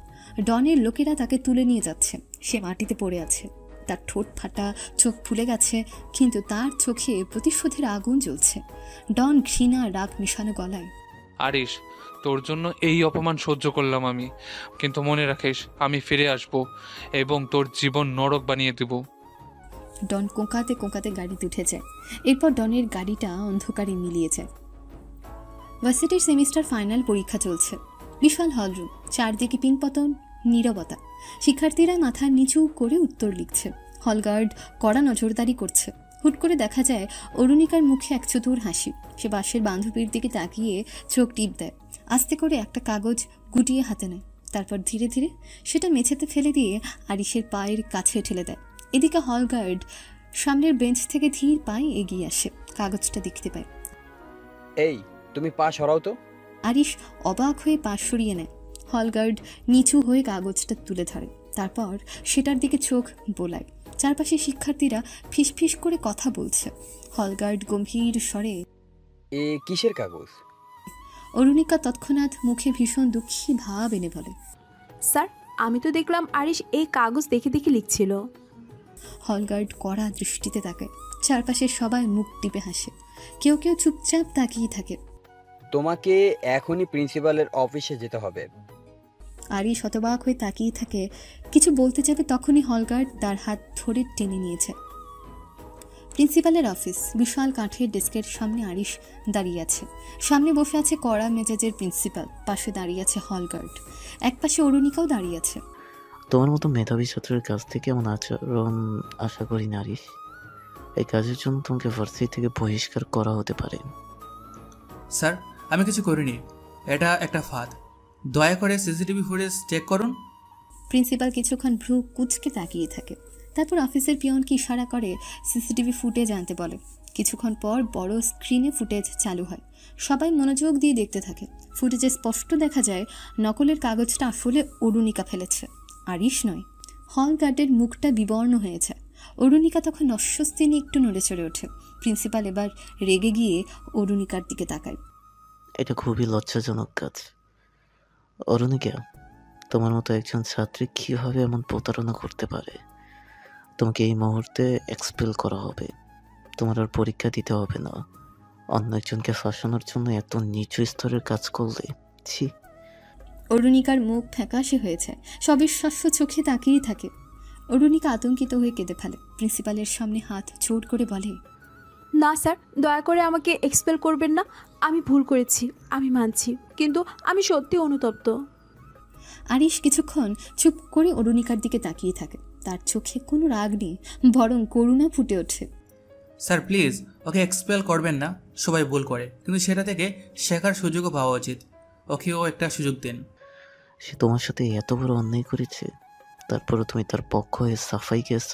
ডনের লোকেরা তাকে তুলে নিয়ে যাচ্ছে। সে মাটিতে পড়ে আছে, তার ঠোঁট ফাটা, চোখ ফুলে গেছে, কিন্তু তার চোখে প্রতিশোধের আগুন জ্বলছে। ডন ঘৃণা রাগ মিশানো গলায়, আরিশ, তোর জন্য এই অপমান সহ্য করলাম আমি, কিন্তু মনে রাখিস আমি ফিরে আসব এবং তোর জীবন নরক বানিয়ে দেব। ডন কোঁকাতে কোঁকাতে গাড়িতে উঠে যায়। এরপর ডনের গাড়িটা অন্ধকারে মিলিয়ে যায়। ভার্সিটির সেমিস্টার ফাইনাল পরীক্ষা চলছে। বিশাল হলরুম, চারদিকে পিংপতন, নীরবতা। শিক্ষার্থীরা মাথা নিচু করে উত্তর লিখছে। হলগার্ড কড়া নজরদারি করছে। হুট করে দেখা যায় অরুণিকার মুখে এক চতুর হাসি। সে পাশের বান্ধবীর দিকে তাকিয়ে চোখ টিপ দেয়। আস্তে করে একটা কাগজ গুটিয়ে হাতে নেয়, তারপর ধীরে ধীরে সেটা মেঝেতে ফেলে দিয়ে আরিশের পায়ের কাছে ঠেলে দেয়। এদিকে হলগার্ড সামনের বেঞ্চ থেকে ধীর পায়ে এগিয়ে আসে, কাগজটা দেখতে পায়। এই তুমি পা সরাও তো। আরিশ অবাক হয়ে পা সরিয়ে নেয়। হলগার্ড নিচু হয়ে কাগজটা তুলে ধরে, তারপর সেটার দিকে চোখ বোলায়। চারপাশে শিক্ষার্থীরা ফিসফিস করে কথা বলছে। হলগার্ড গম্ভীর স্বরে, এ কিসের কাগজ? অরুণিকা তৎক্ষণাৎ মুখে ভীষণ দুঃখী ভাব এনে বলে, স্যার আমি তো দেখলাম আরিশ এই কাগজ দেখে দেখে লিখছিল। হলগার্ড কড়া দৃষ্টিতে তাকায়। চারপাশে সবাই মুখ টিপে হাসে, কেউ কেউ চুপচাপ তাকিয়ে থাকে। তোমাকে এখনই প্রিন্সিপালের অফিসে যেতে হবে। আরিশ হতবাক হয়ে তাকিয়ে থাকে, কিছু বলতে যাবে তখনই হলগার্ড তার হাত ধরে টেনে নিয়েছে। প্রিন্সিপালের অফিস, বিশাল কাঠের ডেস্কের সামনে আরিশ দাঁড়িয়ে আছে। সামনে বসে আছে কড়া মেজাজের প্রিন্সিপাল, পাশে দাঁড়িয়ে আছে হলগার্ড, এক পাশে অরুণিকাও দাঁড়িয়ে আছে। তোমার মতো মেধাবী ছাত্রের কাছ থেকে এমন আচরণ আশা করি না আরিশ। এই কাজের জন্য তোমাকে ভার্সিটি থেকে বহিষ্কার করা হতে পারে। স্যার আমি কিছু করিনি, এটা একটা ফাঁদ, দয়া করে সিসিটিভি ফুটেজ চেক করুন। প্রিন্সিপাল কিছুক্ষণ ভ্রু কুঁচকে তাকিয়ে থাকে, তারপর অফিসের পিয়নকে ইশারা করে সিসিটিভি ফুটেজ আনতে বলে। কিছুক্ষণ পর বড় স্ক্রিনে ফুটেজ চালু হয়। সবাই মনোযোগ দিয়ে দেখতে থাকে। ফুটেজে স্পষ্ট দেখা যায় নকলের কাগজটা আসলে অরুণিকা ফেলেছে, আরিশ নয়। হলগার্ডের মুখটা বিবর্ণ হয়েছে। অরুণিকা তখন অস্বস্তি নিয়ে একটু নড়ে চড়ে ওঠে। প্রিন্সিপাল এবার রেগে গিয়ে অরুণিকার দিকে তাকায়। এটা খুবই লজ্জাজনক কাজ। অরুণিকা, তোমার মতো একজন ছাত্রী কিভাবে এমন প্রতারণা করতে পারে? তোমাকে এই মুহূর্তে এক্সপেল করা হবে। তোমার আর পরীক্ষা দিতে হবে না। অন্য একজনকে ফাঁসানোর জন্য এত নিচু স্তরের কাজ করলে, ছি। অরুণিকার মুখ ফ্যাকাশে হয়েছে, সবিশ্বাস্য চোখে তাকিয়ে থাকে। অরুণিকা আতঙ্কিত হয়ে কেঁদে ফেলে। প্রিন্সিপালের সামনে হাত জোর করে বলে, না স্যার, দয়া করে আমাকে এক্সপেল করবেন না। আমি ভুল করেছি, আমি মানছি, কিন্তু আমি সত্যি অনুতপ্ত। আরিশ কিছুক্ষণ চুপ করে অরুণিকার দিকে তাকিয়ে থাকে। তার চোখে কোনো রাগ নেই, বরং করুণা ফুটে ওঠে। স্যার প্লিজ, ওকে এক্সপেল করবেন না। সবাই ভুল করে, কিন্তু সেটা থেকে শেখার সুযোগও পাওয়া উচিত। ওকেও একটা সুযোগ দিন। সে তোমার সাথে এত বড় অন্যায় করেছে, তারপরও তুমি তার পক্ষ হয়ে সাফাই গেছ।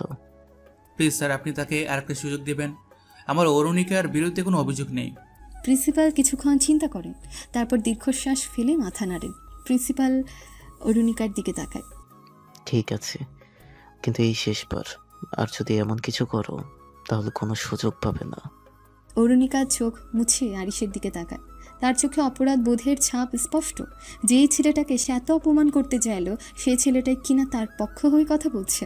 প্লিজ স্যার, আপনি তাকে আরেকটা সুযোগ দেবেন। আমার অরুণিকার বিরুদ্ধে কোনো অভিযোগ নেই। প্রিন্সিপাল কিছুক্ষণ চিন্তা করেন, তারপর দীর্ঘশ্বাস ফেলে মাথা নাড়েন। প্রিন্সিপাল অরুণিকার দিকে তাকায়। ঠিক আছে, কিন্তু এই শেষবার। আর যদি এমন কিছু করো তাহলে কোনো সুযোগ পাবে না। অরুণিকার চোখ মুছে আরিশের দিকে তাকায়। তার চোখে অপরাধ বোধের ছাপ স্পষ্ট। যেই ছেলেটাকে সে এত অপমান করতে চাইল, সেই ছেলেটাই কিনা তার পক্ষ হয়ে কথা বলছে।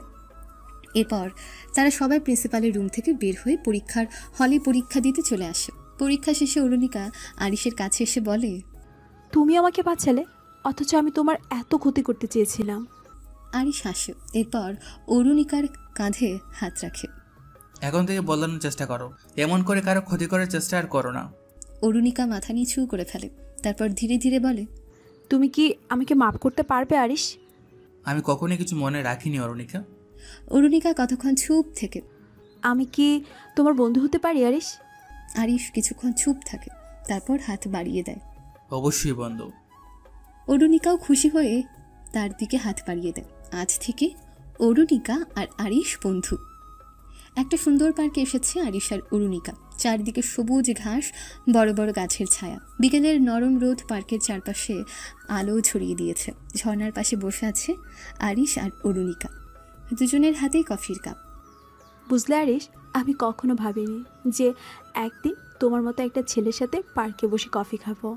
এরপর তারা সবাই প্রিন্সিপালের রুম থেকে বের হয়ে পরীক্ষার হলে পরীক্ষা দিতে চলে আসে। পরীক্ষা শেষে অরুণিকা আরিশের কাছে এসে বলে, তুমি আমাকে বাঁচালে, অথচ আমি তোমার এত ক্ষতি করতে চেয়েছিলাম। আরিশ হাসে। এরপর অরুণিকার কাঁধে হাত রাখে। এখন থেকে বদলানোর চেষ্টা করো, এমন করে কারো ক্ষতি করার চেষ্টা আর করো না। অরুণিকা মাথা নিচু করে ফেলে, তারপর ধীরে ধীরে বলে, তুমি কি আমাকে মাফ করতে পারবে আরিশ? আমি কখনোই কিছু মনে রাখিনি অরুণিকা। অরুণিকা কতক্ষণ চুপ থেকে, আমি কি তোমার বন্ধু হতে পারি আরিশ? আরিশ কিছুক্ষণ চুপ থাকে, তারপর হাত বাড়িয়ে দেয়। অবশ্যই বন্ধু। অরুণিকাও খুশি হয়ে তার দিকে হাত বাড়িয়ে দেয়। আজ থেকে অরুণিকা আর আরিশ বন্ধু। একটা সুন্দর পার্কে এসেছে আরিশ আর অরুণিকা। চারদিকে সবুজ ঘাস, বড় বড় গাছের ছায়া। বিকেলের নরম রোদ পার্কের চারপাশে আলো ছড়িয়ে দিয়েছে। ঝর্ণার পাশে বসে আছে আরিশ আর অরুণিকা, দুজনের হাতেই কফির কাপ। বুঝলে আরিশ, আমি কখনো ভাবিনি যে একদিন তোমার মতো একটা ছেলের সাথে পার্কে বসে কফি খাবো।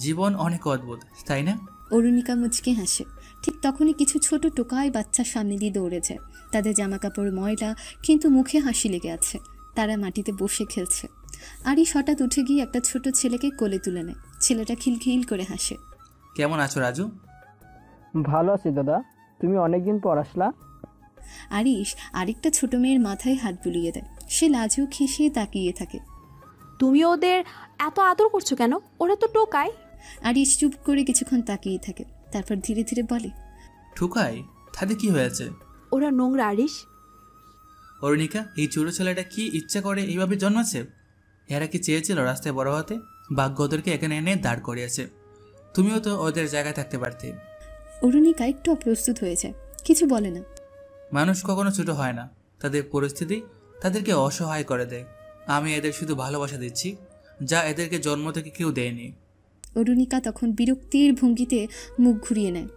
জীবন অনেক অদ্ভুত, তাই না? অরুণিকা মুচকে হাসে। ঠিক তখনই কিছু ছোট টোকাই বাচ্চার সামনে দিয়ে দৌড়ে যায়। তাদের জামা কাপড় ময়লা, কিন্তু মুখে হাসি লেগে আছে। তারা মাটিতে বসে খেলছে। আরিশ হঠাৎ উঠে গিয়ে একটা ছোট ছেলেকে কোলে তুলে নেয়। ছেলেটা খিলখিল করে হাসে। কেমন আছো রাজু? ভালো আছি দাদা, তুমি অনেকদিন পর আসলা। আরিশ আরেকটা ছোট মেয়ের মাথায় হাত বুলিয়ে দেয়। সে লাজুক হেসে তাকিয়ে থাকে। তুমি ওদের এত আদর করছো কেন? ওরা তো টোকায়। আরিশ চুপ করে কিছুক্ষণ তাকিয়ে থাকে, তারপর ধীরে ধীরে বলে, ঠুকাই? তাতে কি হয়েছে? ওরা নোংরা আরিশ। অরুণিকা, এই ছোট ছেলেটা কি ইচ্ছা করে এইভাবে জন্মাচ্ছে? এরা কি চেয়েছিল রাস্তায় বড় হতে? ভাগ্য ওদেরকে এখানে এনে দাঁড় করিয়েছে। তুমিও তো ওদের জায়গায় থাকতে পারতে। অরুণিকা একটু অপ্রস্তুত হয়ে যায়, কিছু বলে না। মানুষ কখনো ছোট হয় না, তাদের পরিস্থিতি তাদেরকে অসহায় করে দেয়। আমি এদের শুধু ভালোবাসা দিচ্ছি, যা এদেরকে জন্ম থেকে কেউ দেয়নি। অরুণিকা তখন বিরক্তির ভঙ্গিতে মুখ ঘুরিয়ে নেয়।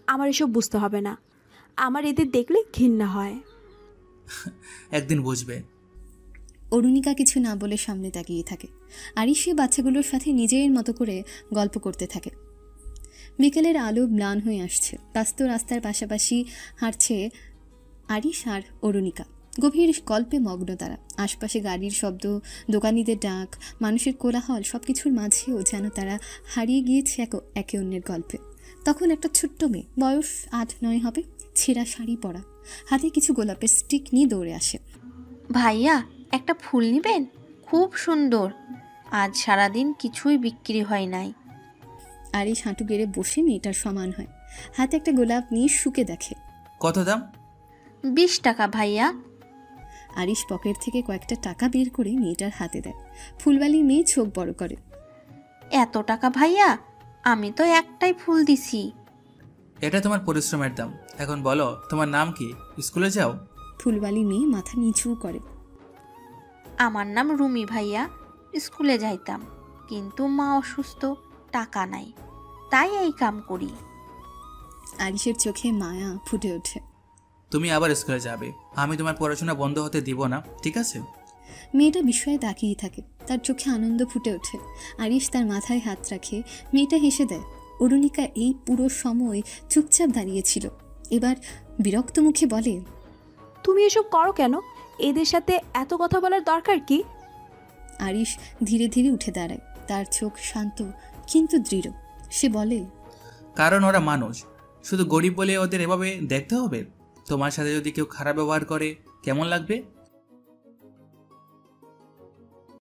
আমার এসব বুঝতে হবে না, আমার এদের দেখলে ঘৃণা হয়। একদিন বুঝবে। অরুণিকা কিছু না বলে সামনে তাকিয়ে থাকে। আরিশ সে বাচ্চাগুলোর সাথে নিজের মতো করে গল্প করতে থাকে। বিকেলের আলো ম্লান হয়ে আসছে। ব্যস্ত রাস্তার পাশাপাশি হাঁটছে আরিশ আর অরুণিকা। গভীর গল্পে মগ্ন তারা। আশপাশে গাড়ির শব্দ, দোকানিদের ডাক, মানুষের কোলাহল, সব কিছুর মাঝেও যেন তারা হারিয়ে গিয়েছে একে অন্যের গল্পে। তখন একটা ছোট্ট মেয়ে, বয়স 8-9 হবে, ছেঁড়া শাড়ি পরা, হাতে কিছু গোলাপের স্টিক নিয়ে দৌড়ে আসে। ভাইয়া, একটা ফুল নেবেন? খুব সুন্দর। আজ সারাদিন কিছুই বিক্রি হয় নাই। আরিশ হাঁটু গেড়ে বসে মেয়েটার সমান হয়। হাতে একটা গোলাপ নিয়ে শুকে দেখে। কত দাম? 20 টাকা ভাইয়া। আরিশ পকেট থেকে কয়েকটা টাকা বের করে মেয়েটার হাতে দেয়। ফুলবালি মেয়ে চোখ বড় করে। এত টাকা ভাইয়া? আমি তো একটাই ফুল দিছি। এটা তোমার পরিশ্রমের দাম। এখন বলো, তোমার নাম কি? স্কুলে যাও? ফুলবালি মেয়ে মাথা নিচু করে। আমার নাম রুমি ভাইয়া। স্কুলে যাইতাম, কিন্তু মা অসুস্থ, টাকা নাই, তাই এই কাম করি। আরিশের চোখে মায়া ফুটে ওঠে। তুমি আবার স্কুলে যাবে। আমি তোমার পড়াশোনা বন্ধ হতে দিব না, ঠিক আছে? মেয়েটা বিস্ময়ে তাকিয়ে থাকে, তার চোখে আনন্দ ফুটে ওঠে। আরিশ তার মাথায় হাত রাখে, মেয়েটা হেসে দেয়। অরুণিকা এই পুরো সময় চুপচাপ দাঁড়িয়েছিল, এবার বিরক্ত মুখে বলে, তুমি এসব করো কেন? এদের সাথে এত কথা বলার দরকার কি? আরিশ ধীরে ধীরে উঠে দাঁড়ায়, তার চোখ শান্ত কিন্তু দৃঢ়। সে বলে, কারণ ওরা মানুষ, শুধু গরিব বলে ওদের এভাবে দেখতে হবে? তোমার সাথে যদি কেউ খারাপ ব্যবহার করে কেমন লাগবে?